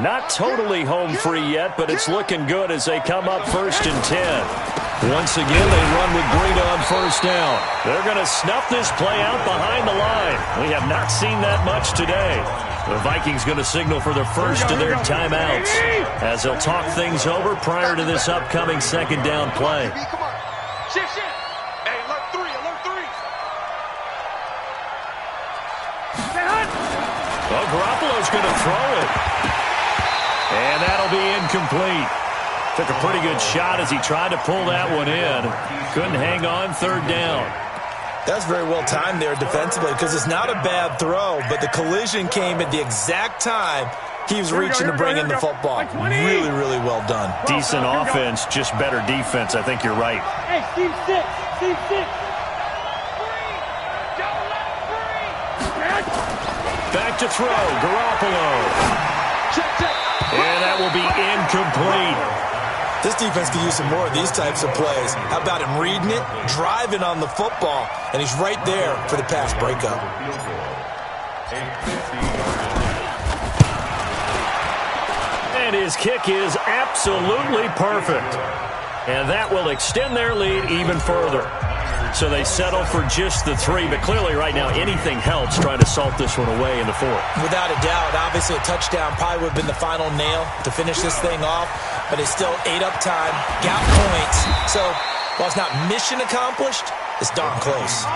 Not totally home free yet, but it's looking good as they come up 1st and 10. Once again, they run with Breida on first down. They're going to snuff this play out behind the line. We have not seen that much today. The Vikings going to signal for the first of their timeouts as they'll talk things over prior to this upcoming 2nd down play. Come on. Shift. Hey, alert 3. Well, Garoppolo's going to throw it. And that'll be incomplete. Took a pretty good shot as he tried to pull that one in. Couldn't hang on, 3rd down. That's very well timed there defensively because it's not a bad throw, but the collision came at the exact time he was reaching to bring in the football. Really, really well done. Decent offense, just better defense. I think you're right. Hey, Steve 6. Back to throw, Garoppolo. And that will be incomplete. This defense could use some more of these types of plays. How about him reading it, driving on the football, and he's right there for the pass breakup. And his kick is absolutely perfect. And that will extend their lead even further. So they settle for just the 3, but clearly right now anything helps trying to salt this one away in the 4th. Without a doubt, obviously a touchdown probably would have been the final nail to finish this thing off, but it's still ate up time, got points. So while it's not mission accomplished, it's darn close.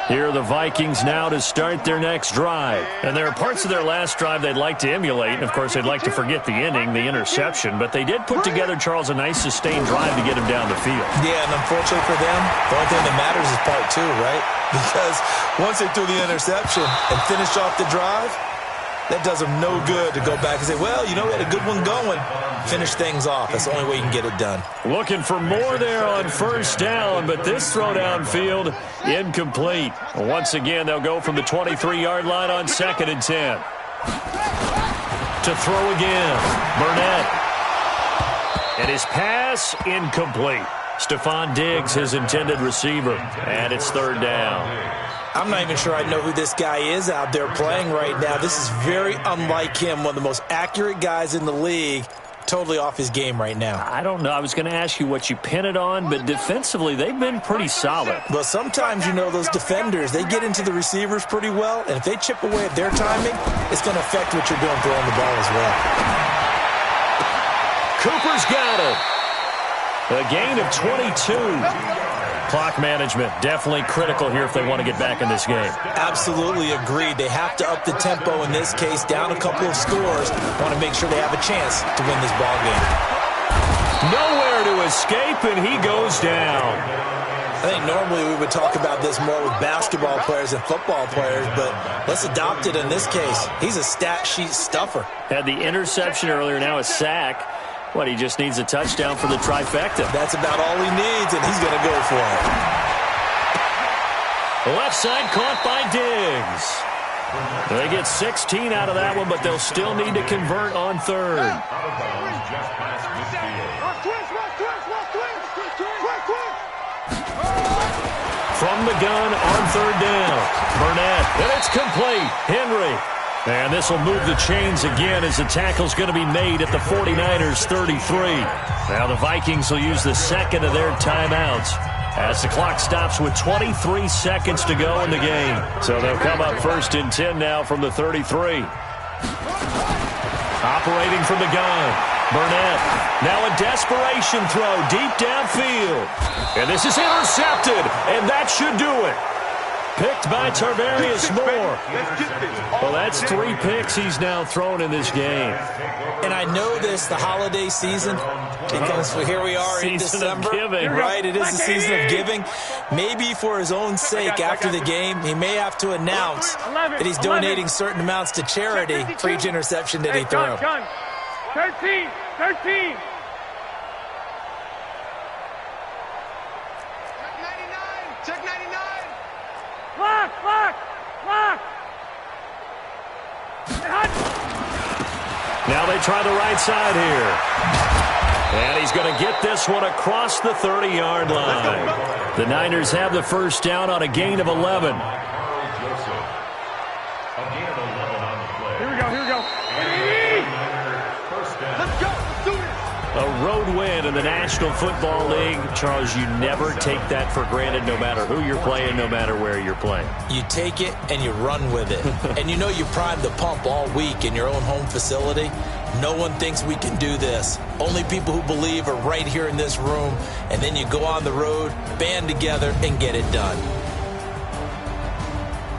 Here are the Vikings now to start their next drive. And there are parts of their last drive they'd like to emulate. And, of course, they'd like to forget the inning, the interception. But they did put together, Charles, a nice sustained drive to get him down the field. Yeah, and unfortunately for them, the only thing that matters is part 2, right? Because once they threw the interception and finished off the drive, that does them no good to go back and say, well, you know, we had a good one going. Finish things off. That's the only way you can get it done. Looking for more there on first down, but this throw downfield, incomplete. Once again, they'll go from the 23-yard line on 2nd and 10. To throw again, Burnett. And his pass, incomplete. Stephon Diggs, his intended receiver. And it's 3rd down. I'm not even sure I know who this guy is out there playing right now. This is very unlike him, one of the most accurate guys in the league. Totally off his game right now. I don't know. I was going to ask you what you pin it on, but defensively, they've been pretty solid. Well, sometimes, you know, those defenders, they get into the receivers pretty well, and if they chip away at their timing, it's going to affect what you're doing throwing the ball as well. Cooper's got it. A gain of 22. Clock management definitely critical here if they want to get back in this game. Absolutely agreed. They have to up the tempo in this case, down a couple of scores. Want to make sure they have a chance to win this ball game. Nowhere to escape, and he goes down. I think normally we would talk about this more with basketball players and football players, but let's adopt it in this case. He's a stat sheet stuffer. Had the interception earlier, now a sack. What, he just needs a touchdown for the trifecta. That's about all he needs, and he's going to go for it. Left side caught by Diggs. They get 16 out of that one, but they'll still need to convert on third. Out of bounds just past midfield. From the gun on third down. Burnett, and it's complete. Henry. And this will move the chains again as the tackle's going to be made at the 49ers 33. Now the Vikings will use the second of their timeouts as the clock stops with 23 seconds to go in the game. So they'll come up 1st and 10 now from the 33. Operating from the gun. Burnett. Now a desperation throw deep downfield. And this is intercepted, and that should do it. Picked by Tarvarius Moore. Well, that's 3 picks he's now thrown in this game. And I know this, the holiday season, because here we are in December. Giving, right? It is the season of giving. Maybe for his own sake, after the game, he may have to announce that he's donating certain amounts to charity for each interception that he threw. 13. Check 99. Lock. Now they try the right side here. And he's going to get this one across the 30-yard line. The Niners have the first down on a gain of 11. Here we go. Let's go. Let's do this. A road win in the National Football League. Charles, you never take that for granted no matter who you're playing, no matter where you're playing. You take it and you run with it. And you know you primed the pump all week in your own home facility. No one thinks we can do this. Only people who believe are right here in this room. And then you go on the road, band together, and get it done.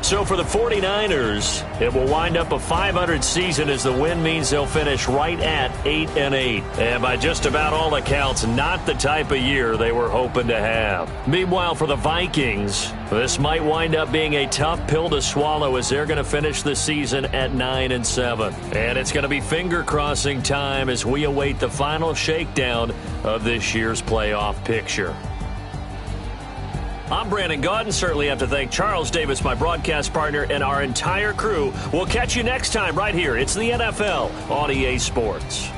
So for the 49ers, it will wind up a .500 season as the win means they'll finish right at 8-8. And by just about all accounts, not the type of year they were hoping to have. Meanwhile, for the Vikings, this might wind up being a tough pill to swallow as they're going to finish the season at 9-7. And it's going to be finger-crossing time as we await the final shakedown of this year's playoff picture. I'm Brandon Gaudin. Certainly have to thank Charles Davis, my broadcast partner, and our entire crew. We'll catch you next time right here. It's the NFL on EA Sports.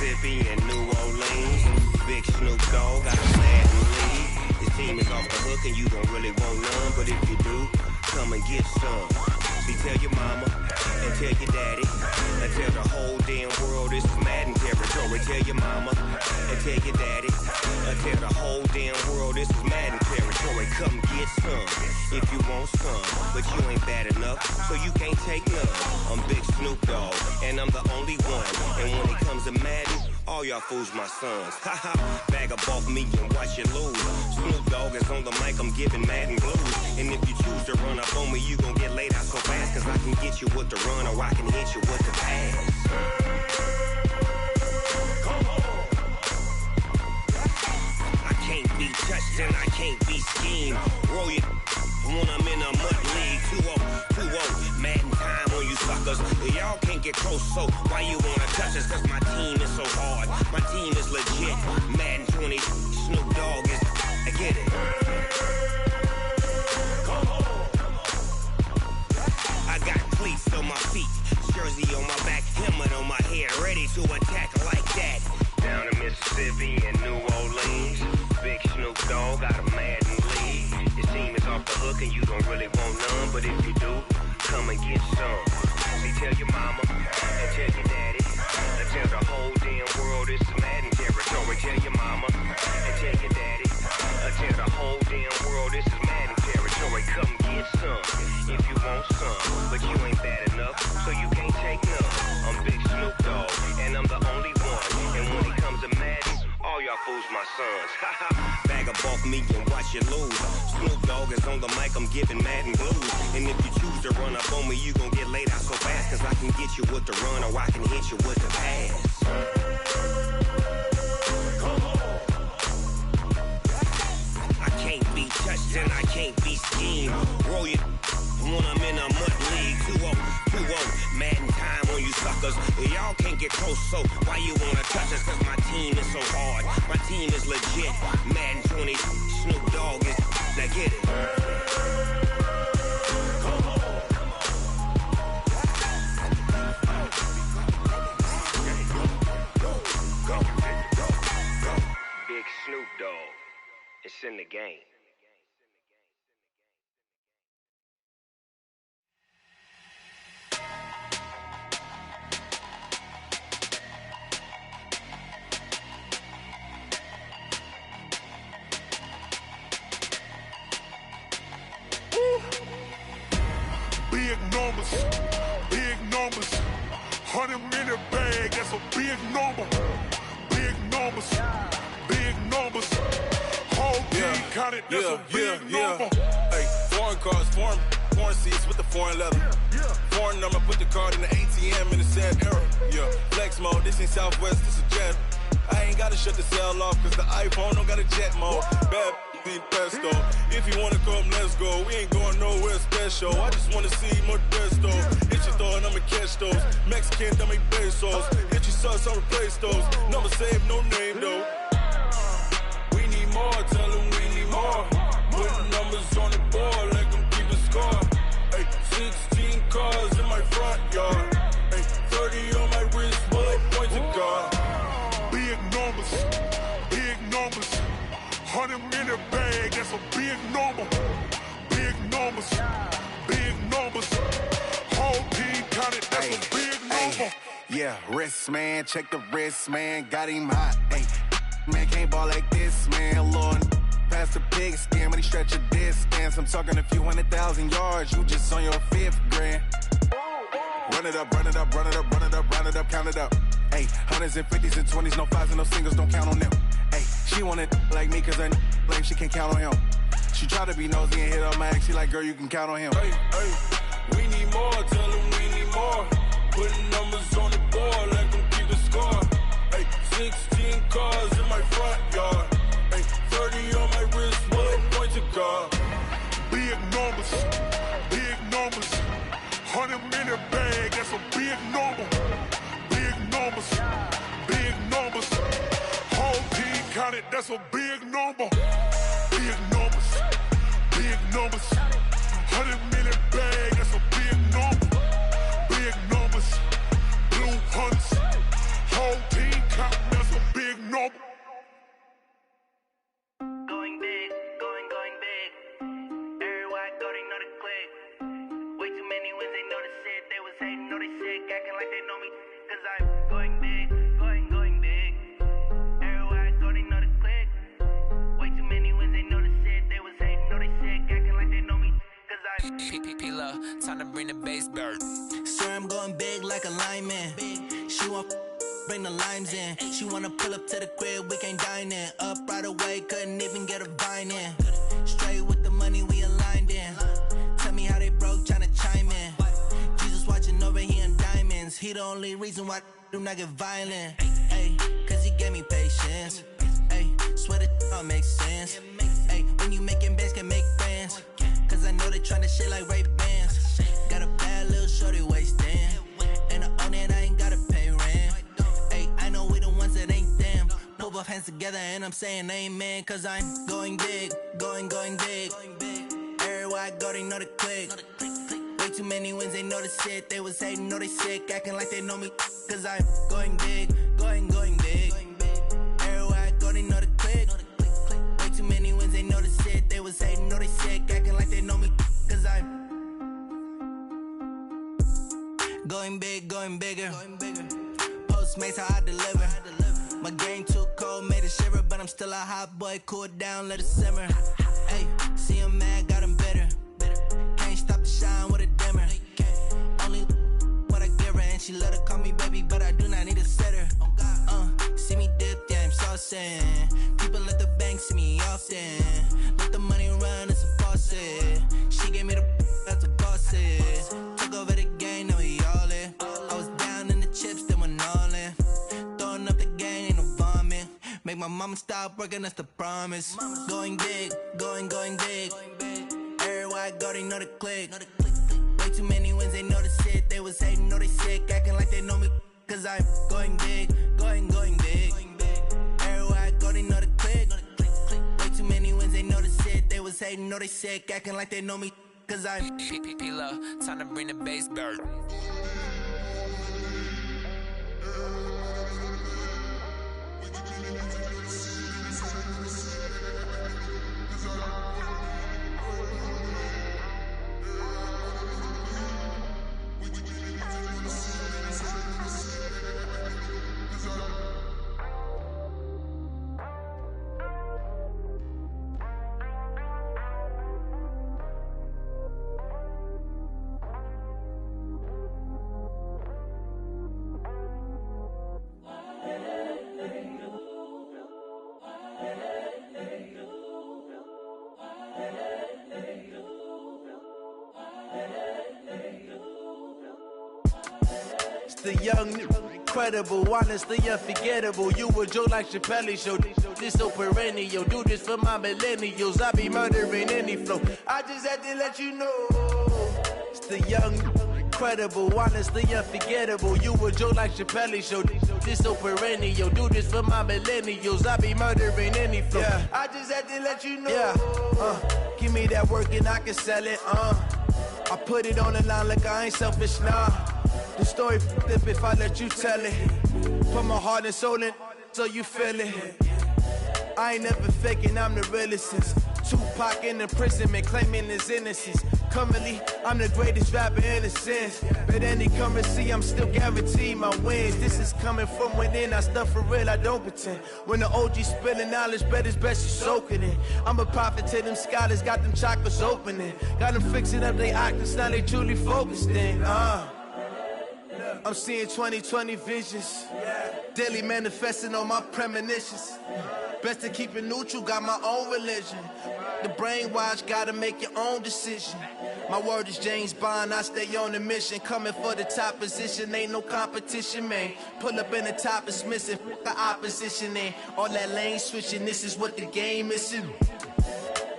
Mississippi and New Orleans. Big Snoop Dogg got a mad lead. His team is off the hook and you don't really want none, but if you do, come and get some. See, tell your mama and tell your daddy and tell the whole damn world this is Madden territory. Tell your mama and tell your daddy and tell the whole damn world this is Madden territory. Come get some if you want some, but you ain't bad enough, so you can't take none. I'm Big Snoop Dogg and I'm the only one, and when it comes to Madden, all y'all fools my sons. Haha, bag up off me and watch you lose. Snoop Dogg is on the mic, I'm giving Madden blues. And if you choose to run up on me, you gon' get laid out so fast, cause I can get you with the run or I can hit you with the pass. Come on. I can't be touched and I can't be schemed. Roll you when I'm in a mud league. 2-0, Madden time on you suckers. Y'all can't get close, so why you wanna touch us? Cause my team is so hard, my team is legit. Madden 20, Snoop Dogg is, I get it. Come on. I got cleats on my feet, jersey on my back, helmet on my head, ready to attack like that. Down in Mississippi and New Orleans, Big Snoop Dogg got a Madden lead. His team is off the hook and you don't really want none, but if you do, come and get some. See, tell your mama and tell your daddy and tell the whole damn world this is Madden territory. Tell your mama and tell your daddy and tell the whole damn world this is Madden territory. Come get some if you want some, but you ain't bad enough, so you can't take none. I'm Big Snoop Dogg and I'm the only one, and when it comes to Madden, all y'all fools my sons. Haha, bag up off me and watch you lose. Snoop Dogg is on the mic, I'm giving Madden blues. And if you choose to run up on me, you gon' get laid out so fast, cause I can get you with the run or I can hit you with the pass. Come on. I can't be touched and I can't be schemed. Roll you when I'm in a mud league. 2-0, Madden time on you suckers. Y'all can't get close, so why you wanna touch us? Cause my team is so hard, my team is legit. Madden 20, Snoop Dogg is, now get it. Come on. Go. Big Snoop Dogg, it's in the game. Big numbers, 100 in the bag, that's a big number. Big numbers, whole team counted, that's a big number. Hey, foreign cars, foreign seats with the foreign leather. Foreign number, put the card in the ATM in the sad era. Yeah, flex mode, this ain't Southwest, this is Jet. I ain't gotta shut the cell off, cause the iPhone don't got a jet mode. Bad need pesto. If you wanna come, let's go. We ain't going nowhere special. I just wanna see more Modesto. Hit your thought, I'ma catch those. Mexican, dummy pesos. Hit your sauce, I'll replace those. Number saved, no name though. We need more, tell them we need more. Putting numbers on the board, let them keep the score. Hey, 16 cars in my front yard. Hey, 30 on my wrist, bullet points to God. Big numbers, 100 in the bag, that's a big number. Big numbers, whole team counted, that's a big number. Yeah, wrist man, check the wrist man, got him hot. Ay, man can't ball like this, man. Lord, past the big skin, but he stretch a distance. I'm talking a few 100,000 yards, you just on your 5th grand. Run it up, count it up. Ay, 100s and 50s and 20s, no 5s and no singles, don't count on them. Ay, she want it like me, cause her like she can't count on him. She try to be nosy and hit up my ex, she like, girl, you can count on him. Hey, we need more, tell them we need more. Putting numbers on the board, let them keep the score. Hey, 16 cars in my front yard. Hey, 30 on my wrist, bullet point to God. Big numbers, 100 in the bag, that's a big number. Big numbers, whole team counted, that's a big number. Big numbers, 100 million bag, that's a big number. Big numbers, blue hunts, whole team count. base bird. Swear I'm going big like a lineman. She want bring the limes in. She wanna pull up to the crib, we can't dine in. Up right away, couldn't even get a vine in. Straight with the money, we aligned in. Tell me how they broke, tryna chime in. Jesus watching over here in diamonds. He the only reason why I do not get violent. Ay, cause he gave me patience. Ay, swear that all makes sense. Ay, when you making bands, can make friends. Cause I know they tryna shit like Ray-Bans. Got a bad little shorty wasting. And I own it, I ain't gotta pay rent. Ay, I know we the ones that ain't them. Put both hands together and I'm saying amen. Cause I'm going big, going big. Everywhere I go, they know the click. Way too many wins, they know the shit. They was hating, know they sick, acting like they know me. Cause I'm going big, going big. Everywhere I go, they know the click. Way too many wins, they know the shit. They was hating, know they sick, acting like they know me. Cause I'm going big, going bigger. Postmates how I deliver. My game too cold, made it shiver. But I'm still a hot boy, cool down, let it simmer. Hey, see him mad, got him bitter. Can't stop the shine with a dimmer. Only what I give her, and she let her call me baby, but I do not need a sitter. See me dip, yeah, I'm saucing. People at the bank see me often. Let the money run, it's a faucet. She gave me the that's a faucet. Took over the game, now we all in. I was down in the chips, then went all in. Throwing up the game, ain't no vomit. Make my mama stop working, that's the promise. Going big, going big. Everywhere I go, they know the click. Way too many wins, they know the shit. They was hating, know they sick, acting like they know me. Cause I'm going big, going big. Everywhere I go, they know the click. Way too many wins, they know the shit. They was hating, know they sick, acting like they know me. Cause I'm P-P-P-Love, time to bring the base bird. The young, incredible, honestly unforgettable. You a joke like Chappelle Show. This so perennial. Do this for my millennials. I be murdering any flow. I just had to let you know. It's the young, incredible, honestly unforgettable. You a joke like Chappelle Show. This so perennial. Do this for my millennials. I be murdering any flow. Yeah. I just had to let you know. Yeah. Give me that work and I can sell it. I put it on the line like I ain't selfish, nah. The story flip if I let you tell it. Put my heart and soul in so you feel it. I ain't never faking, I'm the realest since Tupac in imprisonment, claiming his innocence. Currently, I'm the greatest rapper in a sense. But any currency, I'm still guaranteed my wins. This is coming from within, I stuff for real, I don't pretend. When the OG spilling knowledge, bet it's best you soak it in. I'm a prophet to them scholars, got them chakras opening. Got them fixing up they octaves, now they truly focused in. I'm seeing 2020 visions. Daily manifesting on my premonitions. Best to keep it neutral, got my own religion. The brainwash, gotta make your own decision. My word is James Bond, I stay on the mission. Coming for the top position, ain't no competition, man. Pull up in the top, it's missing, the opposition, man. All that lane switching, this is what the game is.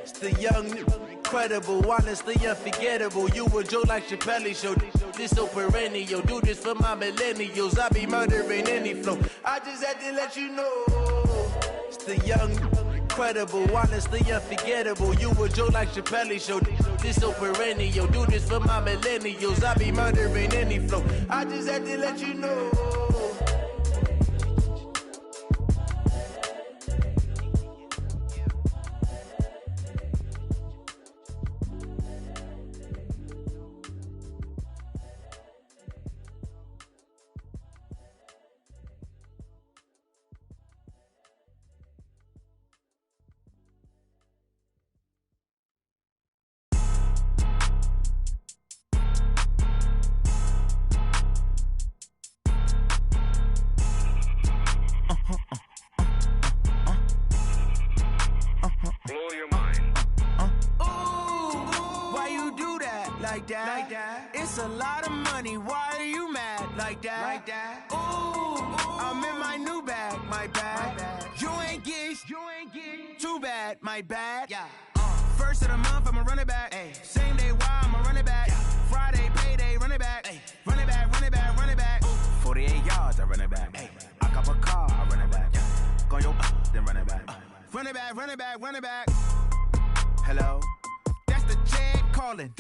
It's the young, incredible, honestly unforgettable. You a joke like Chappelle Show. This so perennial. Do this for my millennials. I be murdering any flow. I just had to let you know. It's the young, incredible, honestly unforgettable. You a joke like Chappelle Show. This so perennial. Do this for my millennials. I be murdering any flow. I just had to let you know. that. It's a lot of money, why are you mad like that? Ooh, I'm in my new bag, my bad. You ain't get too bad, my bad. First of the month, I'ma run it back. Same day, why I'ma run it back. Friday, payday, run it back. Run it back, run it back, run it back. 48 yards, I run it back. I cop a car, I run it back. Go your then run it back. Run it back, run it back, run it back. Hello? That's the jag calling.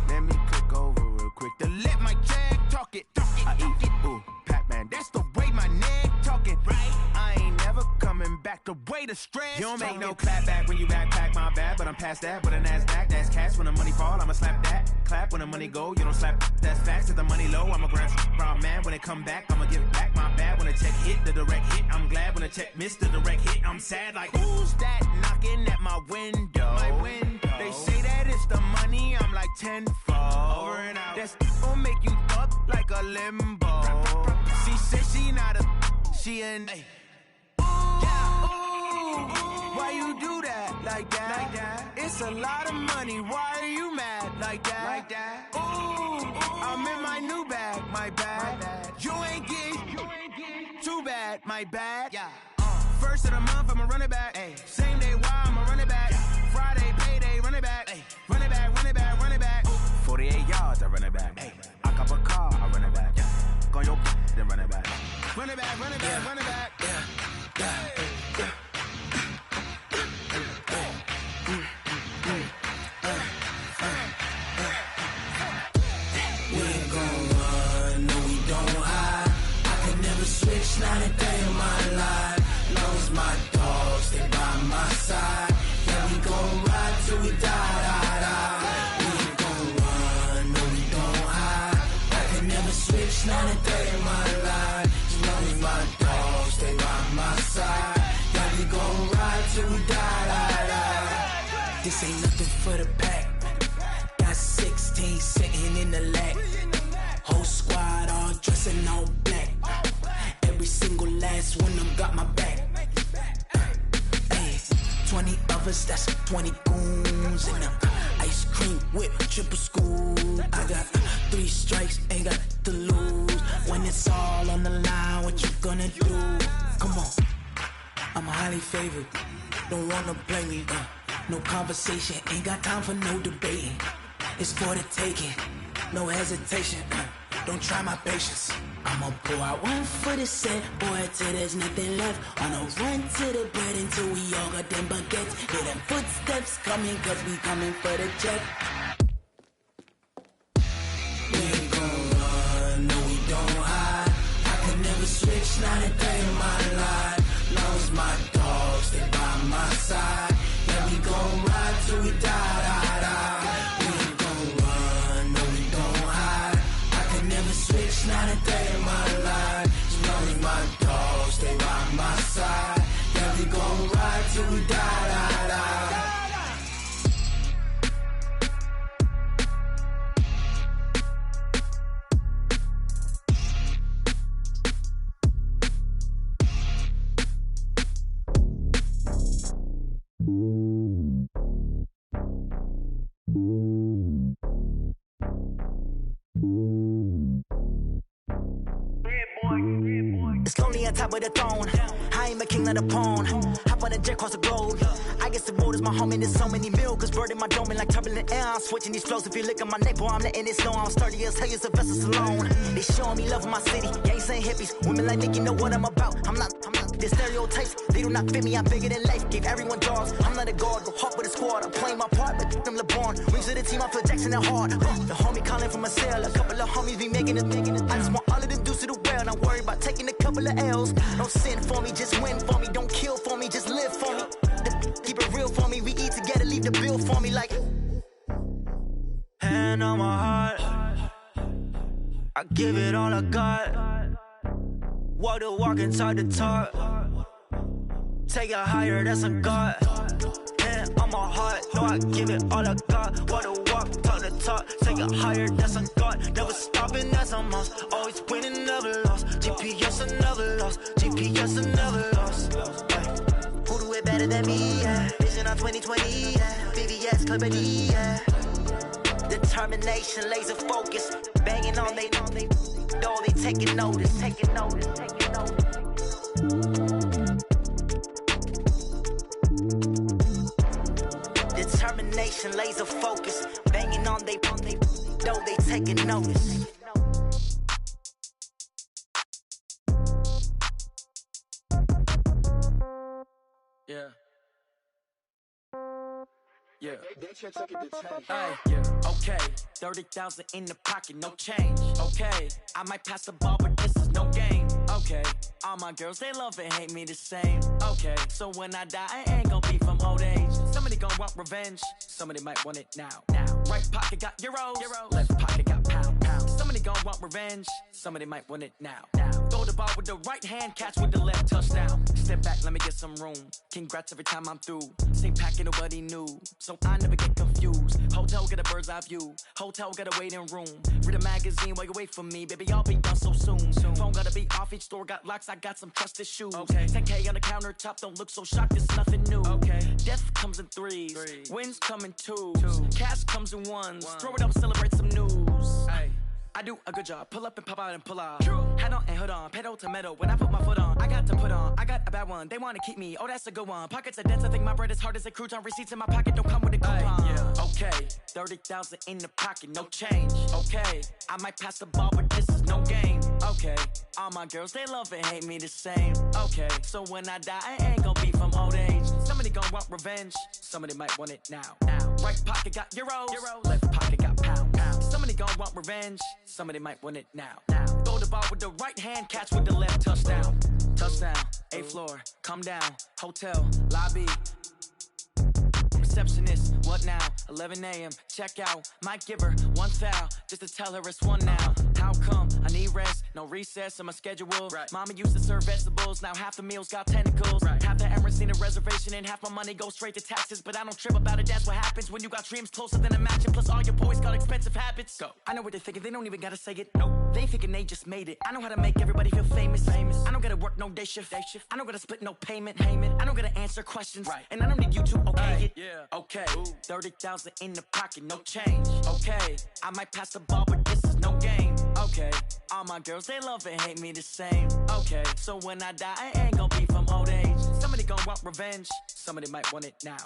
Let me click over real quick to let my jag talk it. I eat it, ooh, Pac-Man. That's the way my neck talking. Right? I ain't never coming back the way the stress. You don't make no clap back when you backpack, my bad, but I'm past that. With a NASDAQ, that's cash. When the money fall, I'ma slap that. Clap when the money go, you don't slap. That's facts. If the money low, I'ma grab brown man. When it come back, I'ma give it back. My bad when the check hit, the direct hit. I'm glad when the check missed the direct hit. I'm sad like, who's that knocking at my window? My window. They say that it's the money, I'm like tenfold. Over and out. That's gon' make you up like a limbo. She said she not a, she an. Why you do that like that? It's a lot of money, why are you mad like that? Ooh, I'm in my new bag, my bad. You ain't get too bad, my bad. First of the month, I'ma run it back. Same day, why I'ma run it back. Friday, payday, run it back. Run it back, run it back, run it back. 48 yards, I run it back. I cop a car, I run it back. Go your then run it back. Run it back, run it back, run it back. We ain't gon' run, no we don't hide. I could never switch, not a day in my life. Long as my dogs stay by my side. Yeah, we gon' ride till we die. We ain't gon' run, no we don't hide. I could never switch, not a day in my life. As long as my dogs stay by my side. Yeah, we gon' ride till we die. This ain't nothing for the pack. Got 16 sitting in the lag. Whole squad all dressing all black. Every single last one of them got my back. 20 of us, that's 20 goons in them. Ice cream whip, triple school. I got 3 strikes, ain't got to lose. When it's all on the line, what you gonna do? Come on, I'm highly favored. Don't wanna play me, no conversation, ain't got time for no debating. It's for the taking, no hesitation. Don't try my patience. I'ma pour out one for the set, boy, till there's nothing left. On a run to the bread until we all got them baguettes. Hear them footsteps coming, cause we coming for the check. We ain't gon' run, no we don't hide. I could never switch, not a day in my life. Long as my dogs stay by my side. Yeah, we gon' ride till we die. We ain't gon' run, no we don't hide. I could never switch, not a day in my life. As long as my dogs stay by my side. Yeah, we gon' ride till we die. It's lonely on top of the throne. I ain't a king of the pawn. Hop on a jet across the globe. I guess the road is my home and there's so many milk. Bird in my dome and like turbulent air. I'm switching these flows. If you look at my neck, boy, I'm letting it slow. I'm sturdy as hell, as a vessel alone. They showing me love in my city. Gangs and hippies. Women like Nick, you know what I'm about. I'm not. The stereotypes, they do not fit me. I'm bigger than life. Gave everyone dogs. I'm not a guard. Go hard with a squad. I'm playing my part, but them LeBron. Wings of the team, I feel Jackson and hard. The homie calling from a cell. A couple of homies be making it. I just want all of them dudes to do well. Not worry about taking a couple of L's. Don't sin for me, just win for me. Don't kill for me, just live for me. Keep it real for me. We eat together, leave the bill for me like. Hand on my heart, I give it all I got. Walk the walk and talk the talk. Take it higher, that's a God. Hand on my heart, no, I give it all I got. Walk the walk, talk the talk. Take it higher, that's a God. Never stopping, that's a must. Always winning, never lost. GPS, I never lost. GPS, I never lost. Who do it better than me? Yeah. Vision on 2020. Yeah. VVS, Clarity. Yeah. The Determination, laser focus, banging on they door, they taking notice. Determination, laser focus, banging on they door, they taking notice. Yeah. Yeah. Hey, yeah. Okay. 30,000 in the pocket, no change. Okay. I might pass the ball, but this is no game. Okay. All my girls, they love and hate me the same. Okay. So when I die, I ain't gonna be from old age. Somebody gonna want revenge. Somebody might want it now. Right pocket got euros. Left pocket got pound. Somebody gonna want revenge. Somebody might want it now. Throw the ball with the right hand, catch with the left, touchdown. Step back, let me get some room. Congrats every time I'm through. Same packet, nobody knew. So I never get confused. Hotel get a bird's eye view. Hotel get a waiting room. Read a magazine while you wait for me. Baby, I'll be done so soon. Phone gotta be off, each store got locks. I got some trusted shoes. Okay. 10K on the countertop, don't look so shocked, it's nothing new. Okay. Death comes in threes. Wins come in twos. Cash comes in ones. Throw it up, celebrate some news. Hey. I do a good job, pull up and pop out and pull off. Hat on and hood on, pedal to metal. When I put my foot on, I got to put on. I got a bad one, they wanna keep me. Oh, that's a good one. Pockets are dense, I think my bread is hard as a crouton. Receipts in my pocket don't come with a coupon. Yeah. Okay, 30,000 in the pocket, no change. Okay, I might pass the ball, but this is no game. Okay, all my girls, they love and hate me the same. Okay, so when I die, I ain't gonna be from old age. Somebody gonna want revenge, somebody might want it now. Right pocket got euros. Left pocket got pound. Somebody gonna want revenge, somebody might want it now. Throw the ball with the right hand, catch with the left, touchdown. Touchdown, 8th floor, come down, hotel, lobby. Receptionist, what now? 11 a.m., check out. Might give her one foul, just to tell her it's one now. How come? I need rest, no recess in my schedule. Mama used to serve vegetables, now half the meals got tentacles. Half the Emirates need a reservation and half my money goes straight to taxes. But I don't trip about it, that's what happens when you got dreams closer than a matching. Plus all your boys got expensive habits. Go. I know what they're thinking, they don't even gotta say it. Nope. They thinking they just made it. I know how to make everybody feel famous. I don't gotta work no day shift. I don't gotta split no payment. I don't gotta answer questions. And I don't need you to okay it. Yeah. Okay, 30,000 in the pocket, no change. Okay, I might pass the ball, but this is no game. Okay, all my girls, they love and hate me the same. Okay, so when I die, I ain't gonna be from old age. Somebody gonna want revenge, somebody might want it now.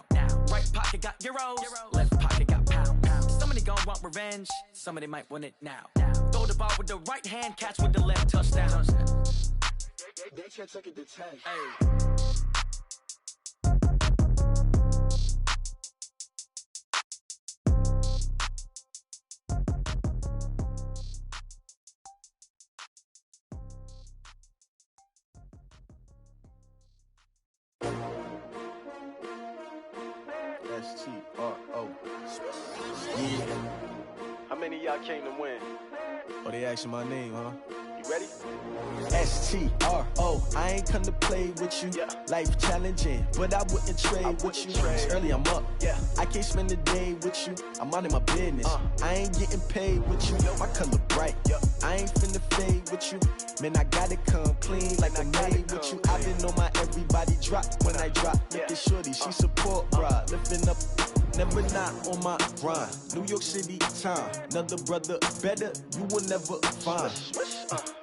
Right pocket got euros, left pocket got pound. Somebody gonna want revenge, somebody might want it now. Throw the ball with the right hand, catch with the left, touchdown. They can't take it to 10. Hey. S-T-R-O. Yeah. How many of y'all came to win? Oh, they asking my name, huh? You ready? S-T-R-O. I ain't come to play with you. Yeah. Life challenging, but I wouldn't trade with you. It's early, I'm up. Yeah. I can't spend the day with you. I'm minding my business. I ain't getting paid with you. My color bright. I ain't finna fade with you. Man, I gotta come clean like I'm made with you. I've been on my everybody drop when I drop. Look at shorty, she support ride. Lifting up, never not on my grind. New York City time. Another brother better, you will never find.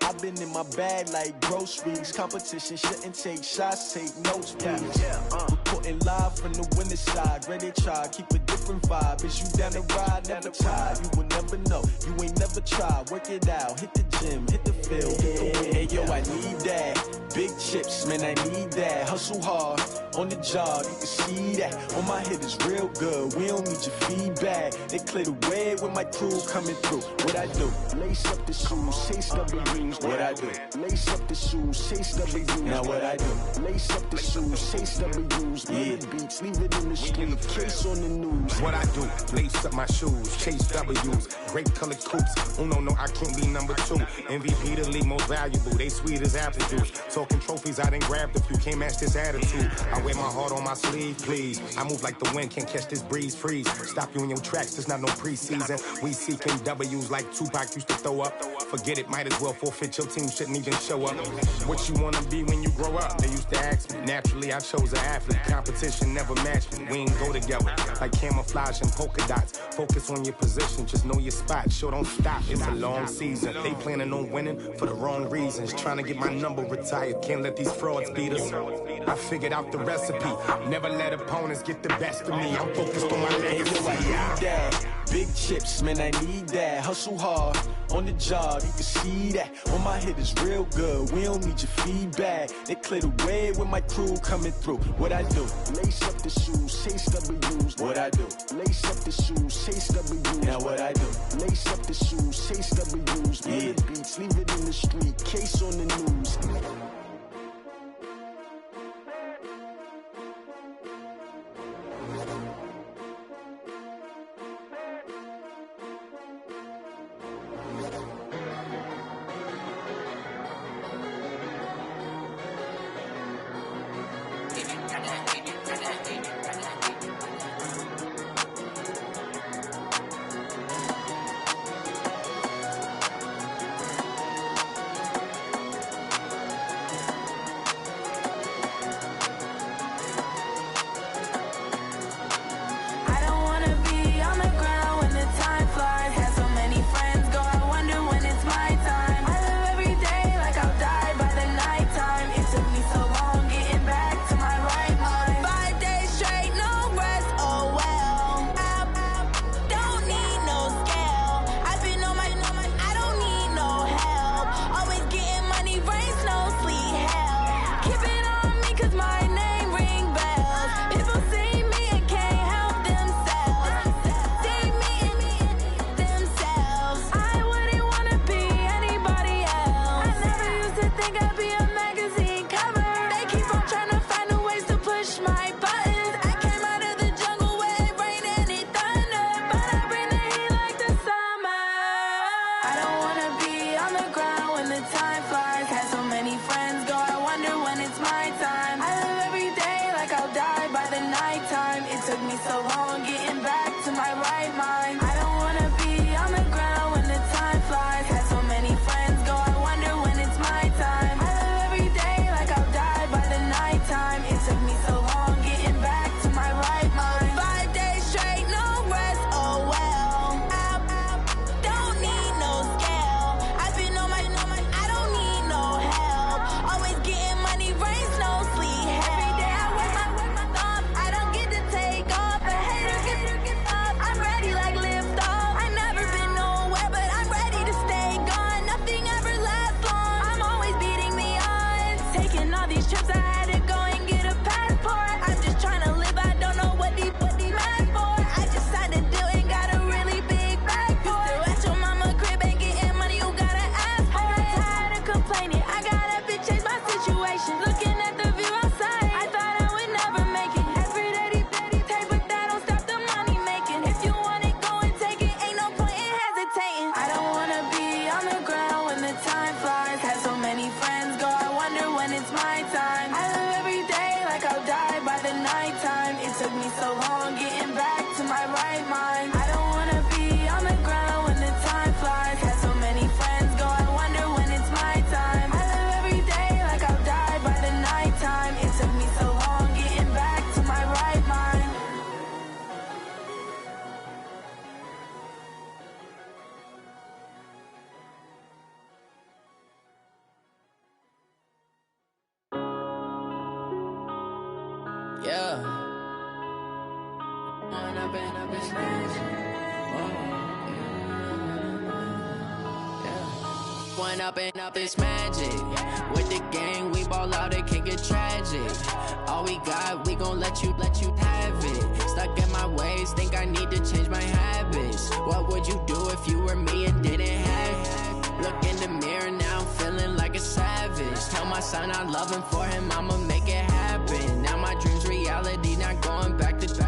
I've been in my bag like groceries. Competition shouldn't take shots, take notes, please. Reporting live from the winning side. Ready to try, keep a different vibe. Is you down the ride, never try. You will never know, you ain't never tried. Work it out, hit the gym, hit the field, hit the wind. Hey yo, I need that. Big chips, man, I need that. Hustle hard, on the job, you can see that. On my head is real good, we don't need your feedback. They clear the way with my crew coming through. What I do? Lace up the shoes, chase W's. What I do? Lace up the shoes, chase W's. Now what I do? Lace up the shoes, chase W's. Yeah. Beats, leave it in the street, case on the news. What I do? Lace up my shoes, chase W's. Great colored coops. Oh no, I can't be number 2. MVP the league most valuable. They sweet as apple juice. Talking trophies, I didn't grab the few. Can't match this attitude. I wear my heart on my sleeve, please. I move like the wind, can't catch this breeze, freeze. Stop you in your tracks, there's not no preseason. We seeking W's like Tupac used to throw up. Forget it, might as well forfeit. Your team shouldn't even show up. What you wanna be when you grow up? They used to ask me. Naturally, I chose an athlete. Competition never matched me. We ain't go together like camouflage and polka dots. Focus on your position, just know your spot. Sure, don't stop. It's a long season. They planning on winning for the wrong reasons. Trying to get my number retired. Can't let these frauds beat us. I figured out the recipe. Never let opponents get the best of me. I'm focused on my legacy. I need that. Big chips, man, I need that. Hustle hard on the job, you can see that. On my hit is real good, we don't need your feedback. They clear the way with my crew coming through. What I do? Lace up the shoes, chase W's. What I do? Lace up the shoes, chase W's. Now what I do? Lace up the shoes, chase W's. Yeah. The beats, leave it in the street, case on the news. Up this magic. With the gang, we ball out, it can get tragic. All we got, we gon' let you have it. Stuck in my ways, think I need to change my habits. What would you do if you were me and didn't have it? Look in the mirror, now I'm feeling like a savage. Tell my son I love him, for him I'ma make it happen. Now my dream's reality, not going back to.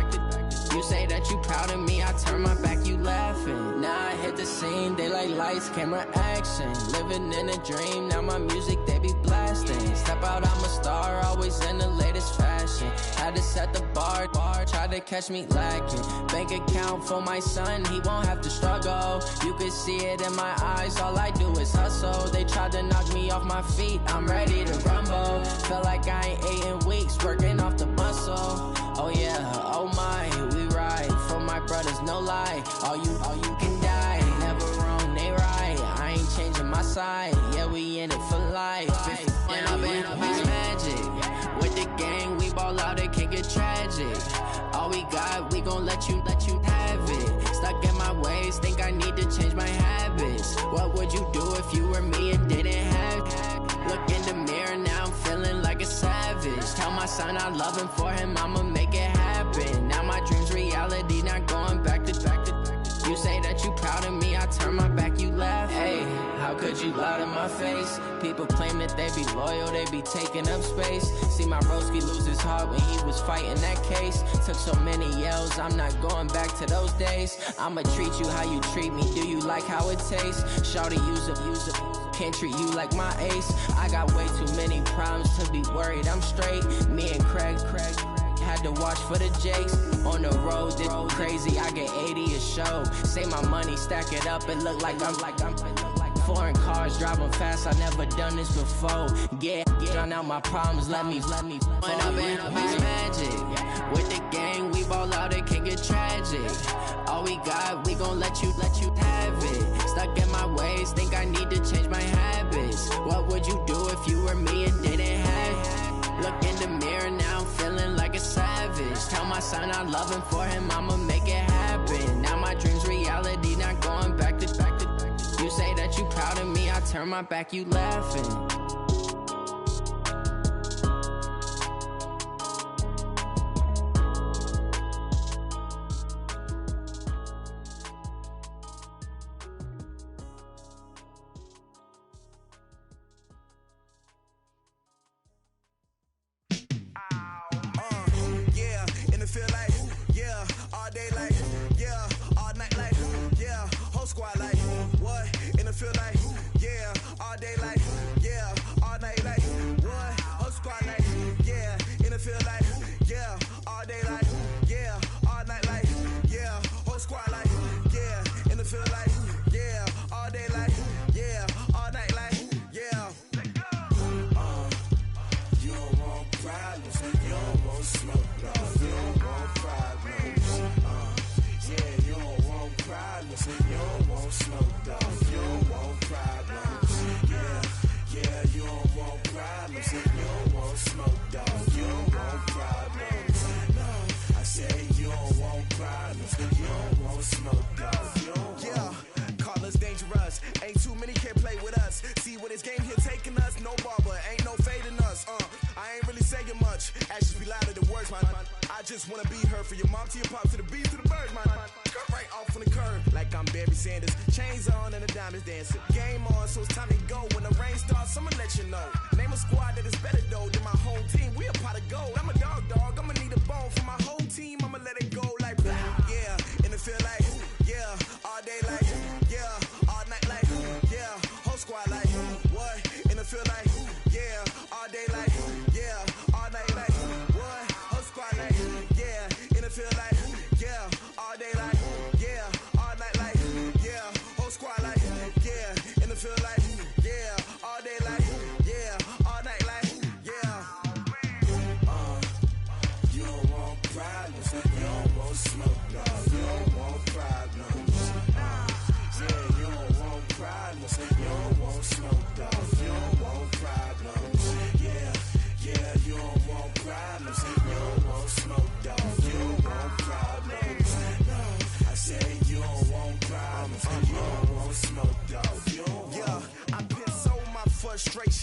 You say that you proud of me, I turn my back, you laughing. Now I hit the scene, they like lights, camera, action. Living in a dream, now my music, they be blasting. Step out, I'm a star, always in the latest fashion. Had to set the bar, try to catch me lacking. Bank account for my son, he won't have to struggle. You can see it in my eyes, all I do is hustle. They tried to knock me off my feet, I'm ready to rumble. Feel like I ain't ate in weeks, working off the muscle. Oh yeah, oh my, we ride for my brothers, no lie. All you can die, never wrong, they right. I ain't changing my side, yeah, we in it for life. When I've been magic, with the gang, we ball out, it can get tragic. All we got, we gon' let you have it. Stuck in my ways, think I need to change my habits. What would you do if you were me and didn't have it? Look in the mirror, now I'm feeling like a savage. Tell my son I love him, for him I'ma make it happen. Now my dream's reality, not going back to. You say that you proud of me, I turn my back, you laugh. Hey, how could you lie to my face? People claim that they be loyal, they be taking up space. See my broski lose his heart when he was fighting that case. Took so many yells, I'm not going back to those days. I'ma treat you how you treat me, do you like how it tastes? Shawty, use up, can't treat you like my ace. I got way too many problems to be worried, I'm straight. Me and Craig had to watch for the Jakes. On the road, this crazy, I get 80 a show. Say my money, stack it up, it look like I'm foreign cars, driving fast, I never done this before. Get drown out my problems, let me When I've been magic, with the gang, we ball out, it can get tragic. All we got, we gon' let you have it. Stuck in my ways, think I need to change my habits. What would you do if you were me and didn't have it? Look in the mirror, now I'm feeling like a savage. Tell my son I love him, for him I'ma make it happen. Now my dream's reality, not going back to. You say that you proud of me, I turn my back, you laughing.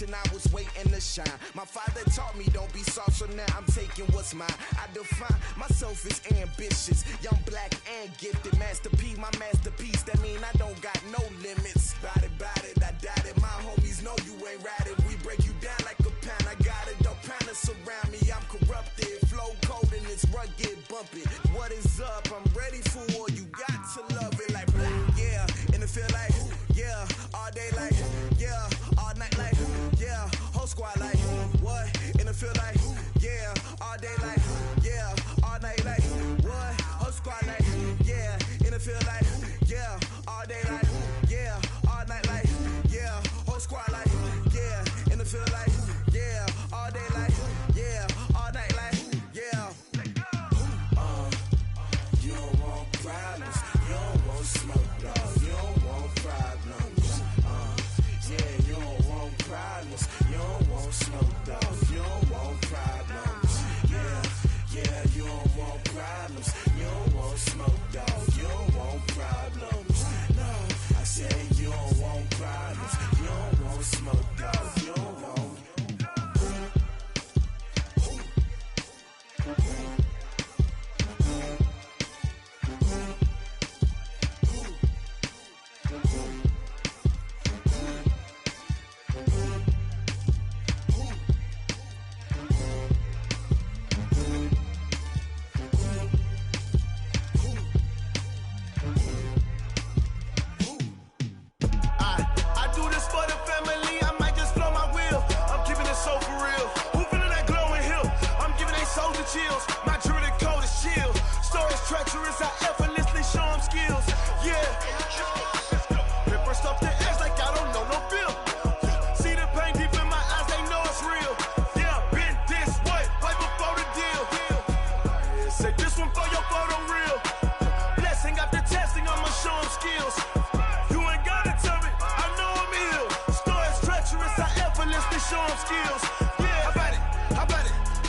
I was waiting to shine. My father taught me don't be soft, so now I'm taking what's mine. I define myself as ambitious, young, black, and gifted. Master P, my masterpiece. That mean I don't got no limits. Bout it, I doubt it. My homies know you ain't ratted. We break you down like a pound. I got it, don't pound to surround me. I'm corrupted, flow cold and it's rugged, bumpy. What is up? I'm ready for war. You got to love it like black, yeah. And it feel like, yeah, all day like, yeah, all night like, yeah, whole squad like, what? And it feel like, yeah, all day like, yeah, all night like, what?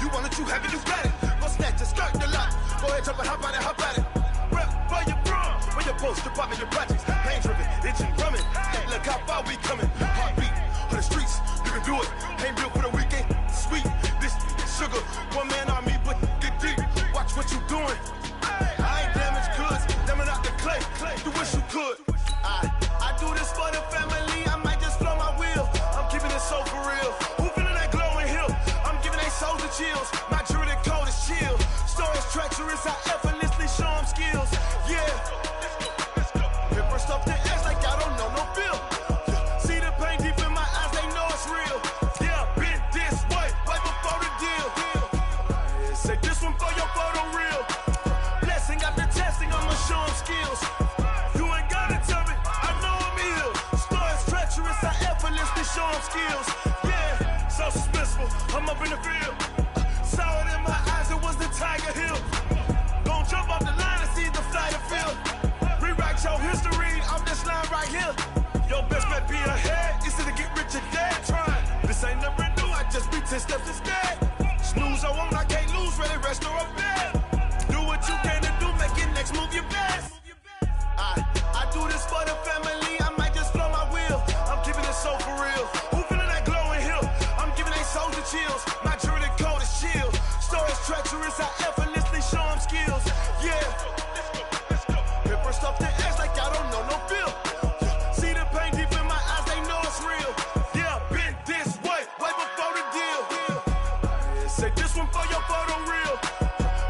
You want it, you have it, you got it. Go snatch it, skirt the lot. Go ahead, jump it, hop on it, hop at it. Rep for your bra, for your post, department, your projects. Pain driven, itching, drumming. Hey, look how far we coming. Heartbeat on the streets, you can do it. Ain't built for the weekend. Sweet, this sugar, one man army, but get deep. Watch what you doing. I ain't damaged goods, damn it out the clay. You wish you could. I do this for the family. I might just flow my wheel. I'm keeping it so for real. Who feeling that glowing hill? I'm giving they souls the chills. My jewelry code is chill. Stories treacherous, I effortlessly show them skills. Yeah. It burst off the edge like I don't know no feel. See the pain deep in my eyes, they know it's real. Yeah, been this way, right before the deal. Say this one for your photo reel. Blessing after testing, I'ma show them skills. You ain't gotta tell me, I know I'm ill. Stories treacherous, I effortlessly show them skills. Yeah, so suspenseful, I'm up in the field. Saw it in my eyes, it was the Tiger Hill. Gon' jump off the line and see the flight of field. Rewrite your history off this line right here. Your best bet be ahead, it's to get rich or dead trying. This ain't never new, I just be 10 steps instead. Snooze, I won't, I can't lose, ready, rest or a bed. Do what you can to do, make it next move your best. I do this for the family, I might just flow my wheel. I'm keeping it so for real. Who feeling that glowing hill? I'm giving they souls the chills. My jewelry code is chill. Stories treacherous, I effortlessly show them skills. Yeah. It burst off the edge like I don't know no feel. See the pain deep in my eyes, they know it's real. Yeah, been this way, way before the deal. Say this one for your photo reel.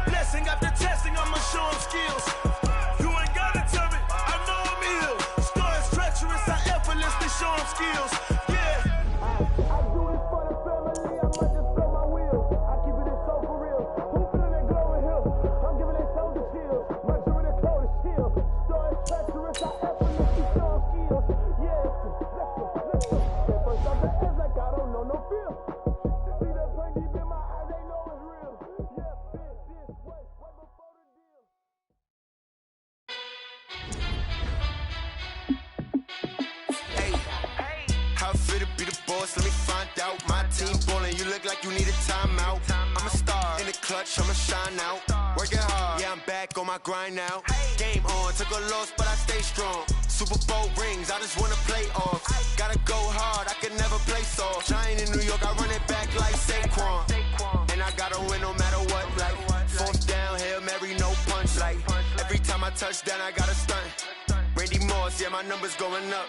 Blessing after testing, I'ma show them skills. You ain't gotta tell me, I know I'm ill. Stories treacherous, I effortlessly show them skills. Yeah. I do this for the family, I might just blow my wheel. I keep it so for real. Who feeling that glowing hill? I'm giving they souls the chills. My jewelry code is chill. Stories treacherous, I effortlessly show them skills. Yeah, let's go. At first off the edge like I don't know no feel. See that pain deep in my eyes, they know it's real. Yeah, been this way, way before the deal. Hey, how fit to be the boss? Let me find out. My team ballin', you look like you need a timeout. I'm a star in the clutch, I'ma shine out. Working hard, yeah, I'm back on my grind now. Game on, took a loss, but I stay strong. Super Bowl rings, I just wanna play off. Gotta go hard, I can never play soft. Giant in New York, I run it back like Saquon. And I gotta win no matter what, like fourth down, Hail Mary, no punch. Like every time I touch down, I gotta stunt. Randy Moss, yeah, my numbers going up.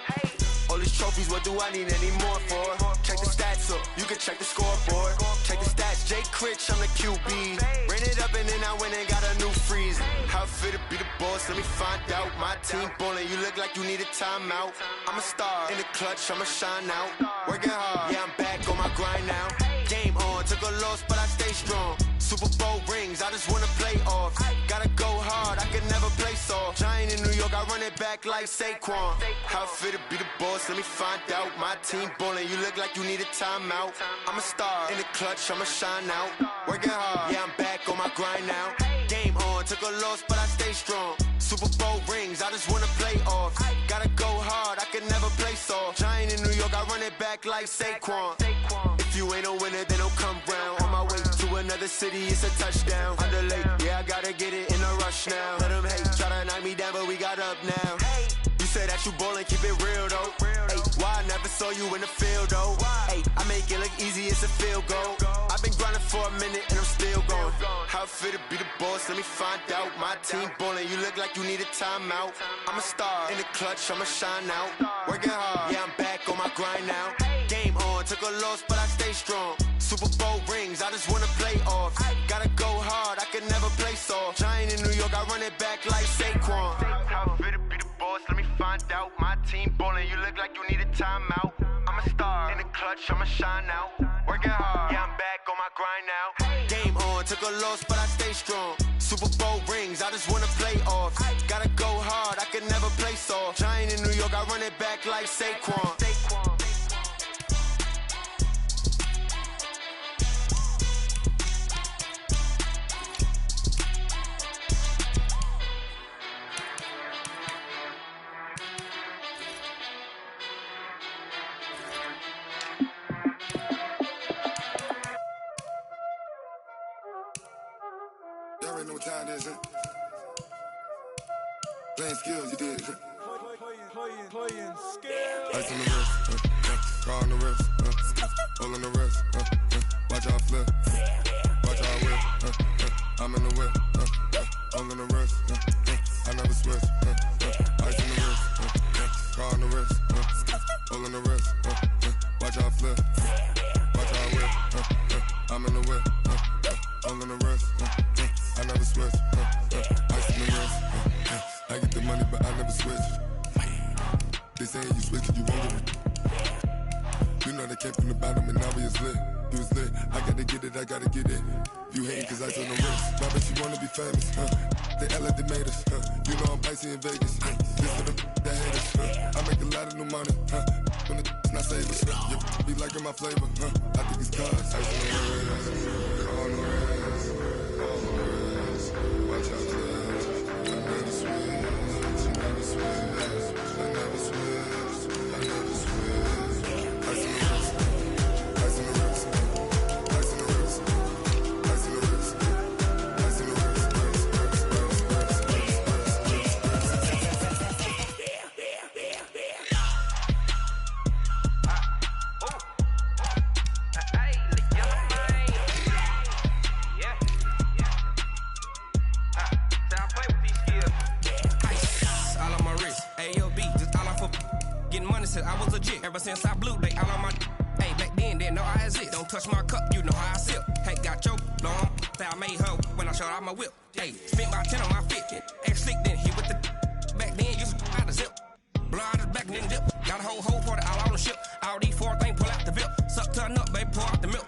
All these trophies, what do I need any more for? Check the stats up, you can check the scoreboard. Check the stats, Jay Critch, I'm the QB. Ran it up and then I went and got a new freeze. How fit to be the boss, let me find out. My team ballin', you look like you need a timeout. I'm a star in the clutch, I'ma shine out. Working hard, yeah, I'm back on my grind now. Game on, took a loss, but I stay strong. Super Bowl rings, I just wanna play off. Gotta go hard, I can never play soft. Giant in New York, I run it back like Saquon. How fit to be the boss, let me find out. My team ballin', you look like you need a timeout. I'm a star in the clutch, I'ma shine out. Working hard, yeah, I'm back on my grind now. Game on, took a loss, but I stay strong. Super Bowl rings, I just wanna play off. Gotta go hard, I can never play soft. Giant in New York, I run it back like Saquon. If you ain't a winner, then don't come round. On my way to another city, it's a touchdown. Underlay, yeah, I gotta get it in a rush now. Let them hate, try to knock me down, but we got up now. You said that you ballin', keep it real though. Hey, why I never saw you in the field though? Hey, I make it look easy, it's a field goal. I've been grinding for a minute and I'm still going. How fit to be the boss, let me find out. My team ballin', you look like you need a timeout. I'm a star in the clutch, I'ma shine out. Working hard, yeah, I'm back on my grind now. Game on, took a loss, but I stay strong. Super Bowl rings, I just wanna play off. Gotta go hard, I can never play soft. Giant in New York, I run it back like Saquon. How fit to be the boss, let me find out. My team ballin', you look like you need a timeout. I'm a star in the clutch, I'ma shine out. Working hard, yeah, I'm back on my grind now. Game on, took a loss, but I stay strong. Super Bowl rings, I just wanna play off. Gotta go hard, I can never play soft. Giant in New York, I run it back like Saquon. already know what time it is, huh? Playing skills, you did, huh? Playing skills. Ice on the wrist, car on the wrist, all on the wrist, watch out flip, watch out whip, I'm in the whip, all on the wrist, I never switch, ice on the wrist, car on the wrist, all on the wrist, watch out flip, watch out whip, I'm in the whip, all on the wrist, I never switch, ice on the wrist, I get the money but I never switch. They saying you switch and you won't get it. You know they came from the bottom and now we is lit. You was lit, I gotta get it, I gotta get it. You hating cause ice on the wrist. My bitch, you wanna be famous, They act like they made us, You know I'm icy in Vegas, This for them that hate us, I make a lot of new money, When it's not savers, You be liking my flavor, I think it's cause ice on the wrist, on the wrist, on the wrist. Watch out, cause I never switch, you never switch. I never switch, I never switch. Ice on the wrist, ice on the wrist, ice on the wrist, ice on the wrist, ice on the I was legit. Ever since I blew, they all on my hey, back then, didn't know I exist. Don't touch my cup, you know how I sip. Hey, got your long, say I made her when I showed out my whip. Hey, spent my 10 on my fit. Ex-slick, then hit with the back then, used to out the zip. Blow out his back, then dip. Got a whole party all on the ship. All these 4 things, pull out the VIP. Suck, turn up, baby, pour out the milk.